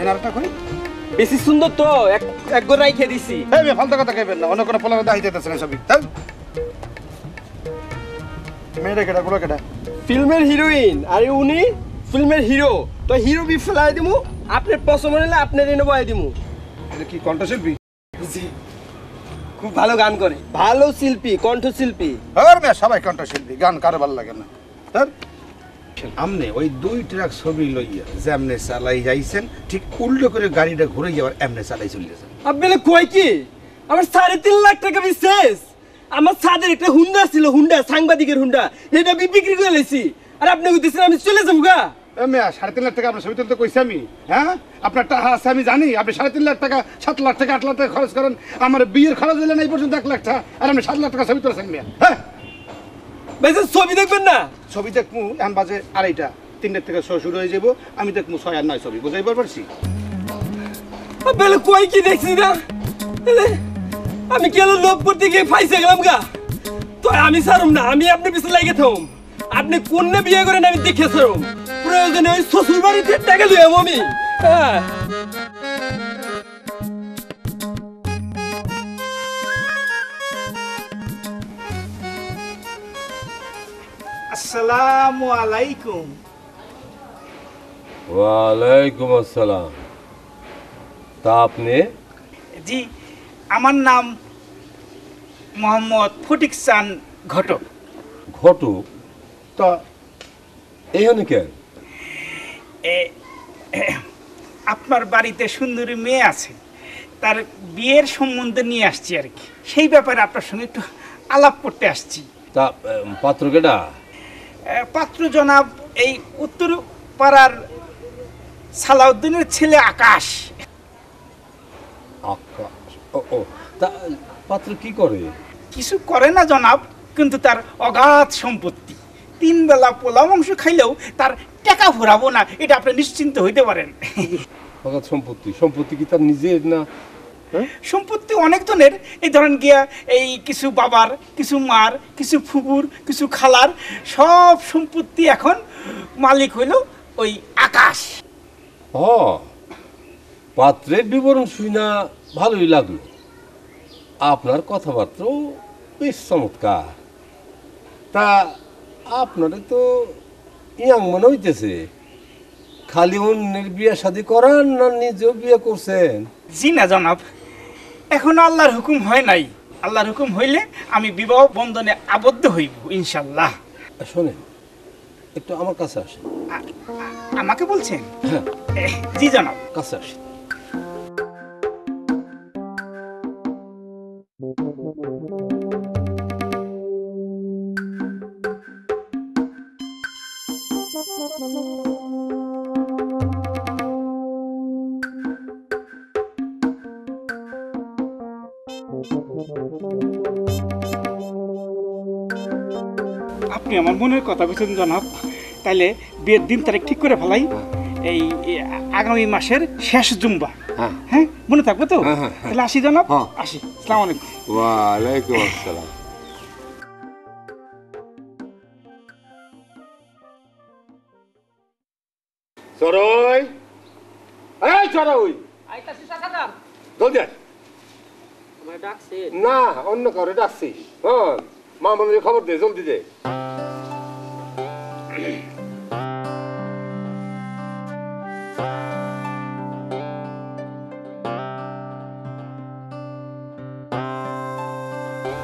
H: এনারটা কই
O: বেশি সুন্দর তো এক গো রাইখে দিছি।
H: এই মে ফালতু কথা কইবেন না, অন্য কোনো পোলারে দাইতেছেন ছবি। তাই মেয়েটা কেডা গুলো কেডা?
O: ফিল্মের হিরোইন আর উনি ফিল্মের হিরো। তো হিরো বি ফেলাই দিমু, আপনার পছন্দ হলে আপনার এনে বয়াই দিমু।
H: এটা কি কণ্ঠশিল্পী?
O: জি, খুব ভালো গান করে, ভালো শিল্পী, কণ্ঠশিল্পী।
H: আর মে সবাই কণ্ঠশিল্পী, গান কারো ভালো লাগে না। তার আমনে ওই 2 ট্রাক ছবি লইয়া যেমনে চালাই যাইছেন ঠিক উল্টো করে গাড়িটা ঘুরে যাওয়ার এমনে চালাই চলে গেছেন।
O: আপনি কই কি আমার 3.5 লাখ টাকা বিশেষ। আমার সাদের একটা হুন্ডা ছিল, হুন্ডা সাংবাদিকের হুন্ডা, এটা বিক্রি করে লাইছি। আর আপনি কইতেছেন আমি চলে যাবো গা?
H: এমে 3.5 লাখ টাকা আপনার ছবি তুলতে কইছি আমি? হ্যাঁ আপনার টাকা আছে আমি জানি। আপনি 3.5 লাখ টাকা 7 লাখ টাকা 8 লাখ টাকা খরচ করেন, আমার বিয়ের খরচ হইলে না এই পর্যন্ত 1 লাখ টাকা, আর আপনি 7 লাখ টাকা ছবি তুলছেন মিয়া। হ্যাঁ
O: ভাই ছবি দেখবেন না?
H: ছবি দেখমু এখন বাজে 2:30, 3টা থেকে শো শুরু হয়ে যাবো, আমি দেখমু 6 আর 9 ছবি, বুঝাইবার পারছি?
O: বেলে কই কি দেখছি না, আমি কেন লোভ করতে গিয়ে ফাইসে গেলাম গা। তো আমি ছাড়ুম না, আমি আপনার পিছনে লাগে থাকুম। আপনি কোন বিয়ে করেন আমি দেখে ছাড়ুম, প্রয়োজনে ওই শ্বশুর বাড়িতে টাকা লইয়াম আমি। হ্যাঁ
B: আসসালামু আলাইকুম।
N: ওয়ালাইকুম আসসালাম। তা আপনি?
B: জি, আমার নাম মোহাম্মদ ফটিক চাঁদ ঘটক।
N: ঘটক? তা এখানে কেন?
B: আপনার বাড়িতে সুন্দরী মেয়ে আছে, তার বিয়ের সম্বন্ধে নিয়ে আসছি আর কি, সেই ব্যাপারে আপনার সঙ্গে একটু আলাপ করতে আসছি।
N: তা পাত্র কেডা?
B: পাত্র জনাব এই উত্তর পাড়ার সালাউদ্দিনের ছেলে আকাশ।
N: আকাশ? ও তা পাত্র কি করে?
B: কিছু করে না জনাব, কিন্তু তার অগাধ সম্পত্তি। 3 বেলা পোলা মাংস খাইলেও তার টাকা ভরাবো না, এটা আপনি নিশ্চিন্ত হইতে পারেন।
N: অগাধ সম্পত্তি? সম্পত্তি কি তার নিজের না?
B: সম্পত্তি অনেক জনের, এই ধরেন গিয়া এই কিছু বাবার, কিছু মার, কিছু ফুপুর, কিছু খালার, সব সম্পত্তি এখন মালিক হইল ওই আকাশ।
N: পাত্রের বিবরণ শুই না ভালোই লাগলো, আপনার কথাবার্তাও বেশ চমৎকার। তা আপনারে তো ইয়াং মনে হইতেছে, খালি অন্যের বিয়ে শাদী করান না নিজেও বিয়ে করছেন?
B: জি না জনাব, এখনো আল্লাহর হুকুম হয় নাই। আল্লাহর হুকুম হইলে আমি বিবাহ বন্ধনে আবদ্ধ হইব ইনশাল্লাহ।
N: শোনেন, একটু আমার কাছে আসেন।
B: আমাকে বলছেন? জি জনাব,
N: কাছে আসেন।
B: আপনি আমার মনের কথা বুঝছেন জনাব। তাইলে বিয়ের দিন তারিখ ঠিক করে ফেলাই, এই আগামী মাসের শেষ জুম্বা। হ্যাঁ মনে থাকবে তো? তাহলে আসি জনাব, আসি। আসসালামু আলাইকুম।
N: ওয়ালাইকুম আসসালাম। চড়ই, এই চড়ই, জলদি আয়। না, অন্য কাউরে ডাকছি। হ্যাঁ, মামুনের খবর দে, জলদি দে।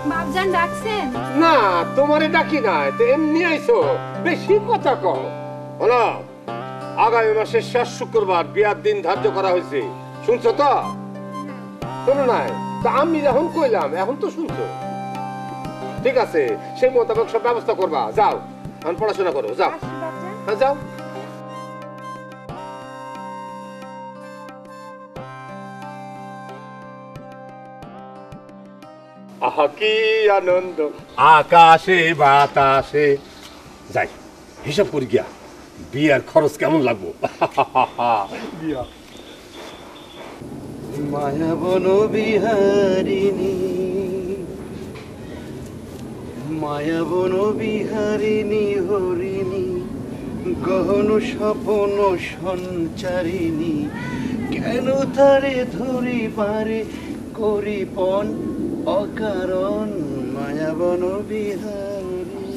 E: বাপজান ডাকছেন?
N: না, তোমারে ডাকি নাই, তো এমনি আইছো, বেশি কথা কও। হলো, আগামী মাসের শেষ শুক্রবার বিয়ার দিন ধার্য করা হয়েছে, শুনছো তো? শোনো নাই? তা আমি যখন কইলাম এখন তো শুনছো। ঠিক আছে, সেই মোতাবেক সব ব্যবস্থা করবা। যাও, এখন পড়াশোনা করো, যাও। হ্যাঁ যাও। আহা কি আনন্দ আকাশে বাতাসে। যাই হিসাব করি গিয়া বিয়ার খরচ কেমন লাগবো। বিয়া
A: মায়াবন বিহারিণী মায়াবন বিহারিণী হরিণী গহন স্বপন সঞ্চারিণী কেন তারে ধরি পারে করিপন অকারণ মায়াবন বিহারী।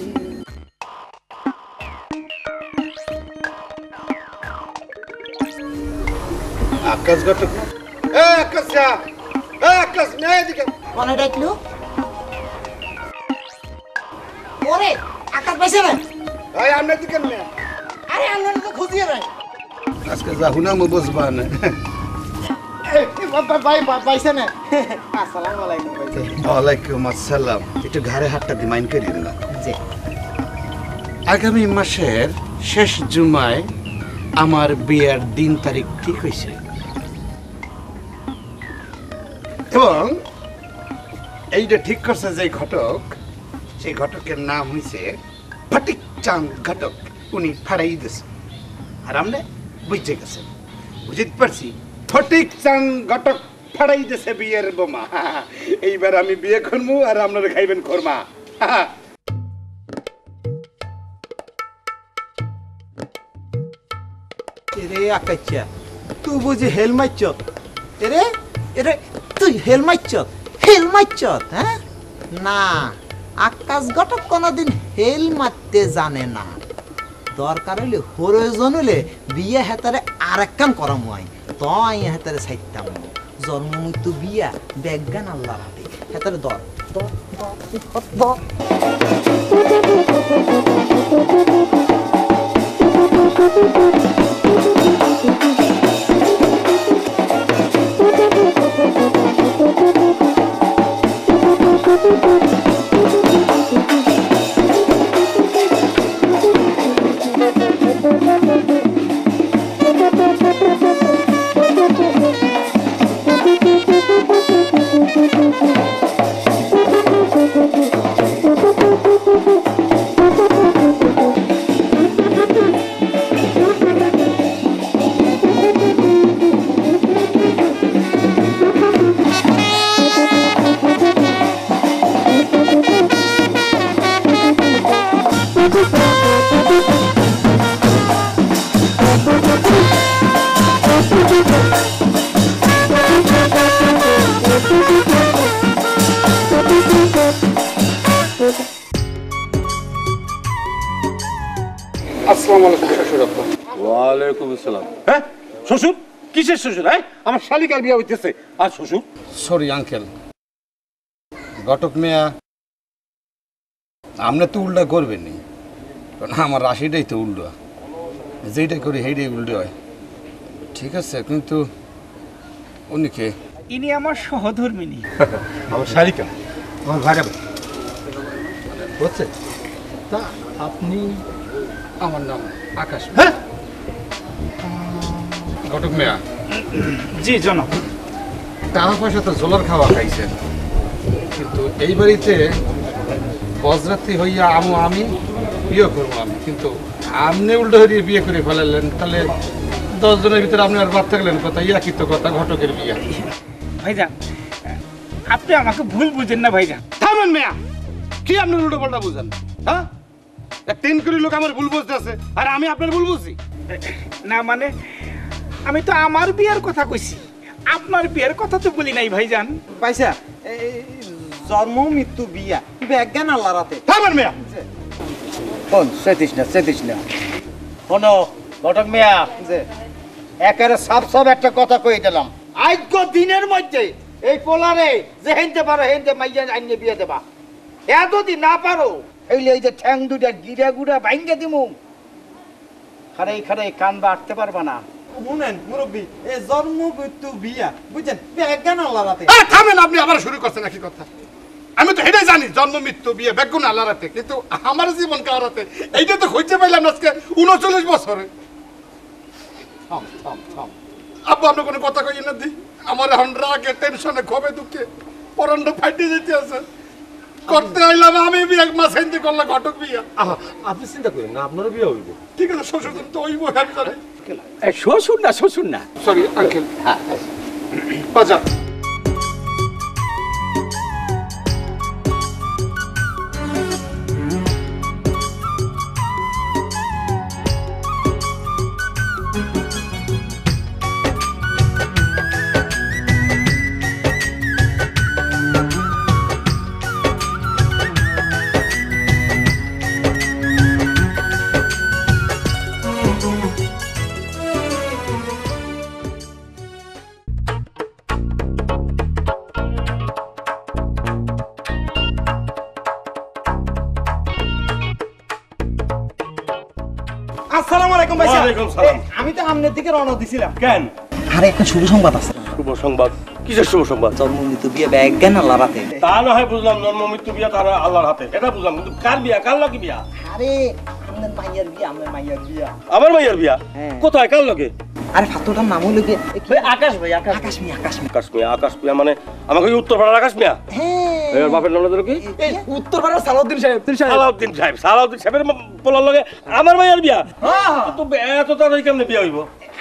H: আকাশ ঘটক আকাশ আকাশ মেয়ে দিকে
B: মনে ডাকলো ওরে আকাশ পাইছে না
H: ভাই আপনার দিকে মেয়ে
B: আরে আমরা তো খুঁজিয়ে নাই
H: আজকে যাহু না মো বসবা না
B: ভাই পাইছে না আসসালামু আলাইকুম ভাই।
H: ওয়ালাইকুম আসসালাম। একটু ঘাড়ে হাতটা দিয়ে মাইন্ড করিয়েন না।
B: জি
A: আগামী মাসের শেষ জুমায় আমার বিয়ের দিন তারিখ ঠিক হয়েছে
H: এবং এইটা ঠিক করছে যে ঘটক, সেই ঘটকের নাম হয়েছে ফটিক চাঁদ ঘটক। উনি ফাড়াই দিয়েছে আর আমরা বুঝতে গেছে, বুঝতে পারছি ফটিক চাঁদ ঘটক ফাড়াই দিয়েছে বিয়ের বোমা। এইবার আমি বিয়ে করবো আর আপনারা খাইবেন খোরমা।
B: এরে আকাইচ্ছা তুই বুঝি হেল মাইচত এরে এরে তুই হেল মাইচত হ্যাঁ না আকাশ ঘটক কোনোদিন হেল মারতে জানে না। দরকার হইলে প্রয়োজন হইলে বিয়ে হেতারে আর এক কাম করাম হয় তো আই হেতারে ছাইতাম জন্ম মৃত্যু বিয়া বেজ্ঞান আল্লাহর হাতে হেতারে দর
H: আসসালামু আলাইকুম শ্বশুর আব্বা।
N: ওয়ালাইকুম আসসালাম।
H: হ্যাঁ শ্বশুর? কিসের শ্বশুর? হ্যাঁ আমার শালিকার বিয়ে হইতেছে আর শ্বশুর?
A: সরি আঙ্কেল, ঘটক মিয়া আমরা তো উল্টা করবেন নি, কারণ আমার রাশিটাই তো উল্টো, যেইটাই করি সেইটাই উল্টো হয়। ঠিক আছে, কিন্তু উনি কে?
K: ইনি আমার সহধর্মিনী।
H: আমার শালিকা, আমার ভাইরা
A: হচ্ছে তা আপনি? আমার নাম আকাশ।
H: হ্যাঁ
A: ঘটক মিয়া।
K: জি জনাব।
A: টাকা পয়সা তো জোলার খাওয়া খাইছেন, কিন্তু এই বাড়িতে বজরাত্রি হইয়া আমি বিয়ে করবো আমি, কিন্তু আপনি উল্টো হরিয়ে বিয়ে করে ফেলালেন, তাহলে 10 জনের ভিতরে আপনি আর বাদ থাকলেন কথা, ইয়া কি তো কথা, ঘটকের বিয়ে।
K: ভাইজান আপনি আমাকে ভুল বুঝেন না ভাইজান।
H: থামেন মিয়া, কি আপনি উল্টো পাল্টা বুঝেন? হ্যাঁ 3 কোটি লোক আমার ভুল বুঝতে আছে আর আমি আপনার ভুল বুঝছি
K: না, মানে আমি তো আমার বিয়ের কথা কইছি, আপনার বিয়ের কথা তো বলি নাই ভাইজান।
B: পাইছা জন্ম মৃত্যু বিয়া বেজ্ঞান আল্লাহর হাতে।
H: থামেন মিয়া।
D: শোন সেতিস না শোনো ঘটক মিয়া, যে একেবারে সাফ একটা কথা কই দিলাম, আজক দিনের মধ্যে এই পোলারে যে হেনতে পারো হেনতে মাইয়া আইনে বিয়ে দেবা। এ যদি না পারো এইলে এই যে ঠ্যাং দুটা গিরা গুড়া ভাঙ্গে দিমু, খারাই কান বা আটতে পারবা না।
B: শুনেন মুরব্বী, এই জন্ম মৃত্যু বিয়া বুঝছেন বেজ্ঞান আল্লাহর হাতে।
H: থামেন, আপনি আবার শুরু করছেন একই কথা। আমি তো এটাই জানি জন্ম মৃত্যু বিয়ে বেগুন আল্লাহর হাতে, কিন্তু আমার জীবন কার হাতে এইটা তো খুঁজতে পাইলাম আজকে 39 বছরে। আব্বু আপনি কোনো কথা কই না দি, আমার এখন রাগে টেনশনে ক্ষোভে দুঃখে
I: পরানটা ফাইটে যেতে আছে করতে আইলাম আমি বিয়ে মাস হিন্দি করলে ঘটক বিয়া
N: আপনি চিন্তা করেন না আপনারও বিয়ে হইব
I: ঠিক আছে শ্বশুর তো ওই বই আমি জানি
C: শ্বশুর না
I: সরি আঙ্কেল বাজা
B: আসসালামু আলাইকুম ভাই
N: ওয়ালাইকুম সালাম।
B: আমি তো আমনের দিকে রওনা দিছিলাম
N: কেন
B: আরে একটা শুভ সংবাদ আছে
N: শুভ সংবাদ কিসের শুভ সংবাদ
B: জন্মদিন তো বিয়ে ব্যাজ্ঞান আল্লাহ রাতে
N: তা না হয় বুঝলাম জন্ম মৃত্যু বিয়া তারা আল্লাহর হাতে এটা বুঝলাম কিন্তু কার বিয়া কার লাগে বিয়া
B: আরে আমনের মাইয়ার বিয়ে আমনের মাইয়ার বিয়ে
N: আমার ভাইয়ের বিয়া কোথায় কার লগে
B: আরে ফাতুটার নাম হইলো কি ভাই আকাশ ভাই আকাশ মিয়া
N: আকাশ মিয়া মানে আমাকে উত্তর পাড়ার আকাশ মিয়া
B: হ্যাঁ
N: এর বাপের নাম ধরো কি
B: উত্তর পাড়ার সালাউদ্দিন
N: সাহেবের পোলার লগে আমার ভাইয়ের বিয়া তো এত তাড়াতাড়ি কেমনে বিয়া হইব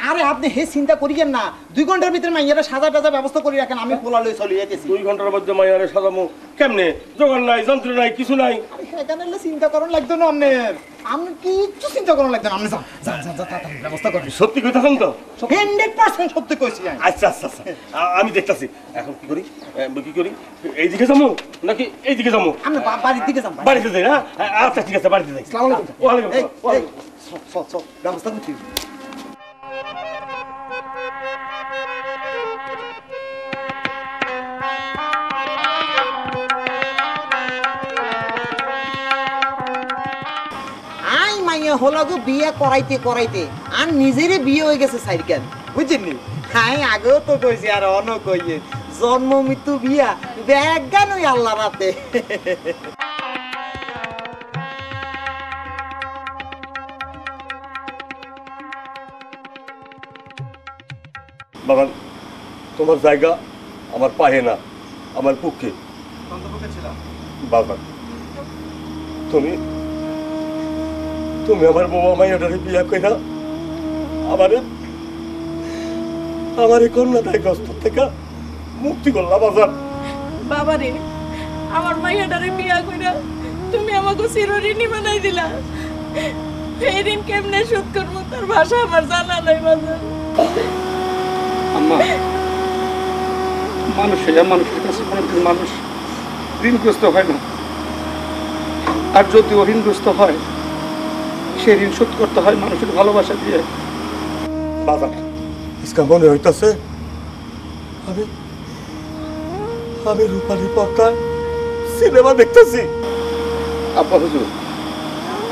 B: আরে আপনি হে চিন্তা করিয়েন না 2 ঘন্টার ভিতরে মাইয়ারা সাজা টাজা ব্যবস্থা করে রাখেন আমি পোলা লই চলে যাইতেছি
N: 2 ঘন্টার মধ্যে মাইয়ারে সাজামু কেমনে জোগাড় নাই যন্ত্র নাই কিছু নাই
B: এখানে চিন্তা করুন লাগতো না আপনার আমি কিচ্ছু চিন্তা করুন লাগতো না আপনি যান তাড়াতাড়ি ব্যবস্থা করেন
N: সত্যি কইতাছেন তো
B: 100% সত্যি কইছি আমি
N: আচ্ছা আমি দেখতাছি এখন কি করি এইদিকে যাবো নাকি এইদিকে যাবো
B: আমি বাড়ির দিকে যাম
N: বাড়িতে যাই না আচ্ছা ঠিক আছে বাড়িতে যাই
B: আসসালামু আলাইকুম
N: ওয়ালাইকুম আসসালাম
B: চল ব্যবস্থা করছি হলো গো বিয়ে করাইতে আর নিজেরই বিয়ে হয়ে গেছে সাইরকেন বুঝছেন হ্যাঁ আগেও তো কইছি আর অন কইয়ে জন্ম মৃত্যু বিয়া ব্যাজ্ঞান ওই আল্লাহ রাতে
N: বাবা তোমার জায়গা আমার পায়ে না আমার পক্ষে বাবা তুমি আমার বাবা মাইয়াটারে বিয়া কইরা আমারে কন্যাদায় গ্রস্ত থেকে মুক্তি করলাম বাজার
P: বাবা রে আমার মাইয়াটারে বিয়া কইরা তুমি আমাকে চিরঋণী বানাই দিলা এই ঋণ কেমনে শোধ করবো তার ভাষা আমার জানা নাই বাজার
I: আম্মা মানুষের কাছে কোনোদিন মানুষ ঋণগ্রস্ত হয় না আর যদি ঋণগ্রস্ত হয় সে ঋণ শোধ করতে হয় মানুষের ভালোবাসা দিয়ে
N: বাবা আজকে মনে হইতাছে আমি রূপালী পর্দায় সিনেমা দেখতেছি
I: আব্বা হুজুর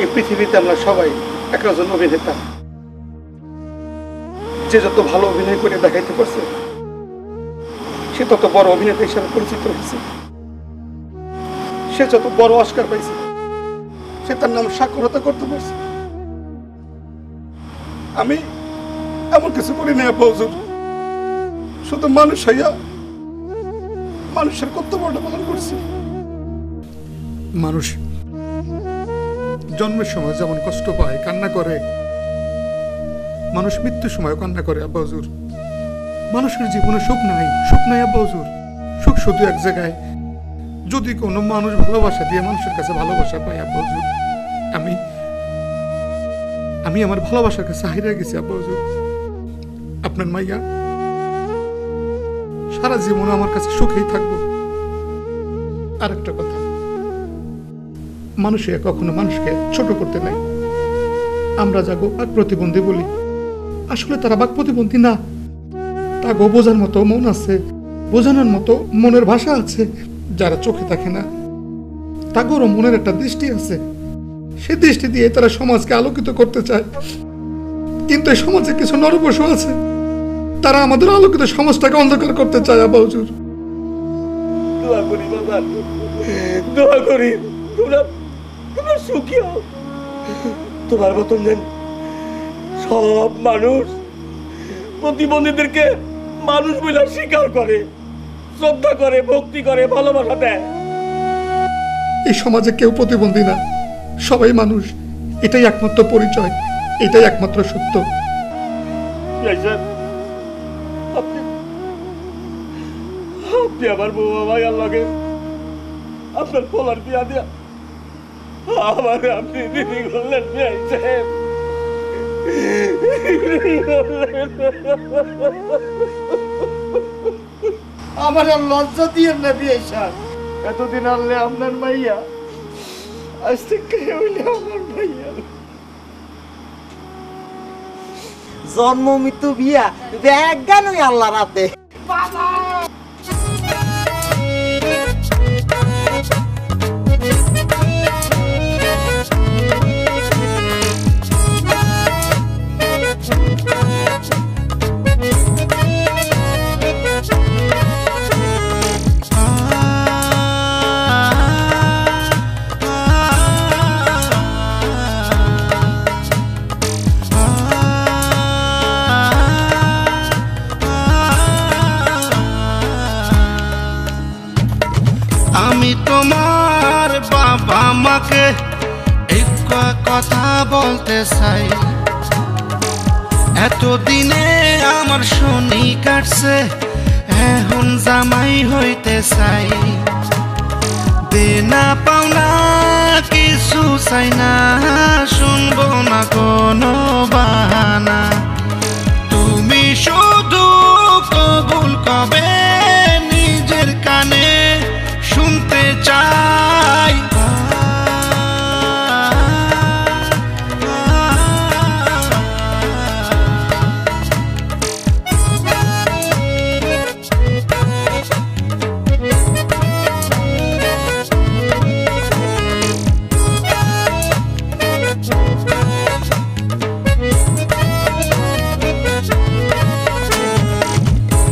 I: এই পৃথিবীতে আমরা সবাই একজন অভিনেতা যে যত ভালো অভিনয় করে দেখাইতে পারছে সে তত বড় অভিনেতা হিসেবে পরিচিত হয়েছে সে যত বড় অস্কার পাইছে সে তার নাম সাক্ষরতা করতে পারছে আমি এমন কিছু করি না আব্বা হুজুর শুধু মানুষ হইয়া মানুষের কর্তব্যটা পালন করছি মানুষ জন্মের সময় যেমন কষ্ট পায় কান্না করে মানুষ মৃত্যুর সময় কান্না করে আব্বা হুজুর মানুষের জীবনে সুখ নাই আব্বা হুজুর সুখ শুধু এক জায়গায় যদি কোনো মানুষ ভালোবাসা দিয়ে মানুষের কাছে ভালোবাসা পায় আব্বা হুজুর আমি আমার ভালোবাসার কাছে হারিয়ে গেছি আব্বা হুজুর আপনার মাইয়া সারা জীবন আমার কাছে সুখেই থাকবো আর একটা কথা মানুষে কখনো মানুষকে ছোট করতে নাই আমরা যাগো বাক প্রতিবন্ধী বলি আসলে তারা বাক প্রতিবন্ধী না তাগো বোঝার মতো মন আছে বোঝানোর মতো মনের ভাষা আছে যারা চোখে থাকে না তাগোরও মনের একটা দৃষ্টি আছে সে দৃষ্টি দিয়ে তারা সমাজকে আলোকিত করতে চায় কিন্তু এই সমাজে কিছু নরপশু আছে তারা আমাদের আলোকিত সমাজটাকে অন্ধকার করতে চায় আব্বা হুজুর
N: দোয়া করি বাবা দোয়া করি তোমরা সুখী হও তোমার মতন যেন সব মানুষ প্রতিবন্ধীদেরকে মানুষ বলে স্বীকার করে
O: শ্রদ্ধা করে, ভক্তি করে, ভালোবাসা দেয়।
I: এই সমাজে কেউ প্রতিবন্ধী না, সবাই মানুষ। এটাই একমাত্র পরিচয়, এটাই একমাত্র সত্য।
O: আপনি আমার বউ ভাইয়ার লগে আপনার পোলার বিয়া দিয়া আমার আপনি দিদি করলেন বিয়াই সাহেব।
K: আমার আর লজ্জা দিয়ে না বিয়ে সাহেব। এতদিন আনলে আপনার মাইয়া, আজ থেকে হইলে আমার মাইয়া।
B: জন্ম মৃত্যু বিয়া একগানই আল্লাহ রাতে।
F: আমি তোমার বাবা মাকে একটা কথা বলতে চাই, এতদিনে আমার শনি কাটছে, এখন জামাই হইতে চাই। দেনা পাওনা কিছু চাই না, শুনবো না কোনো বাহানা। তুমি শুধু কবুল কবে নিজের কানে শুনতে চাই।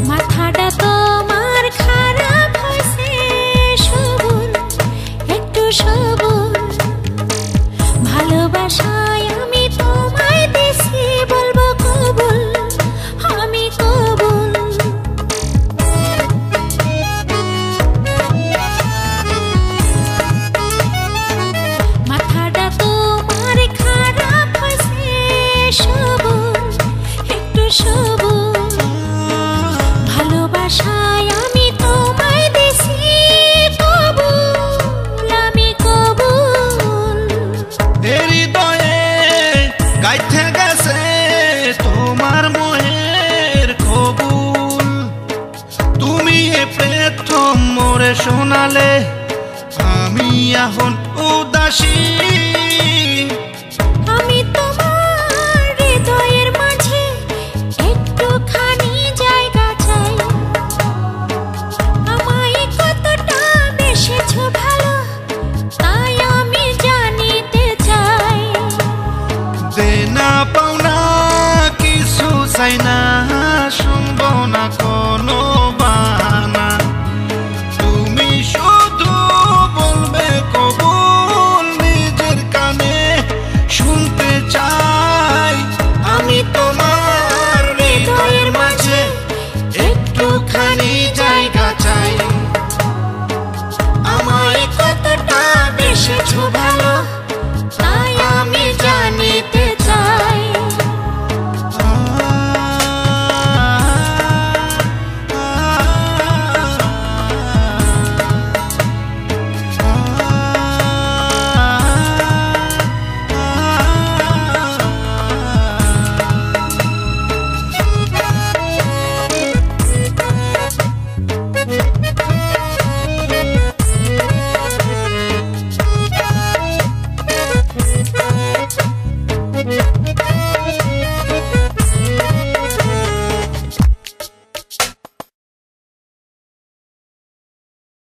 J: মাথাটা তোমার খারাপ হয়েছে, সবুর একটু সবুর। ভালোবাসায় আমি তোমায় দিছি, বলবো কবুল, আমি কবুল। মাথাটা তোমার খারাপ হয়েছে, সবুর একটু সবুর। ভালোবাসায় আমি তোমায় দিছি, কবুল, আমি কবুল।
F: হৃদয়ে গাইতে গেছে তোমার মোহের কবুল। তুমি এ প্রথম মোরে শোনালে, আমি এখন উদাসী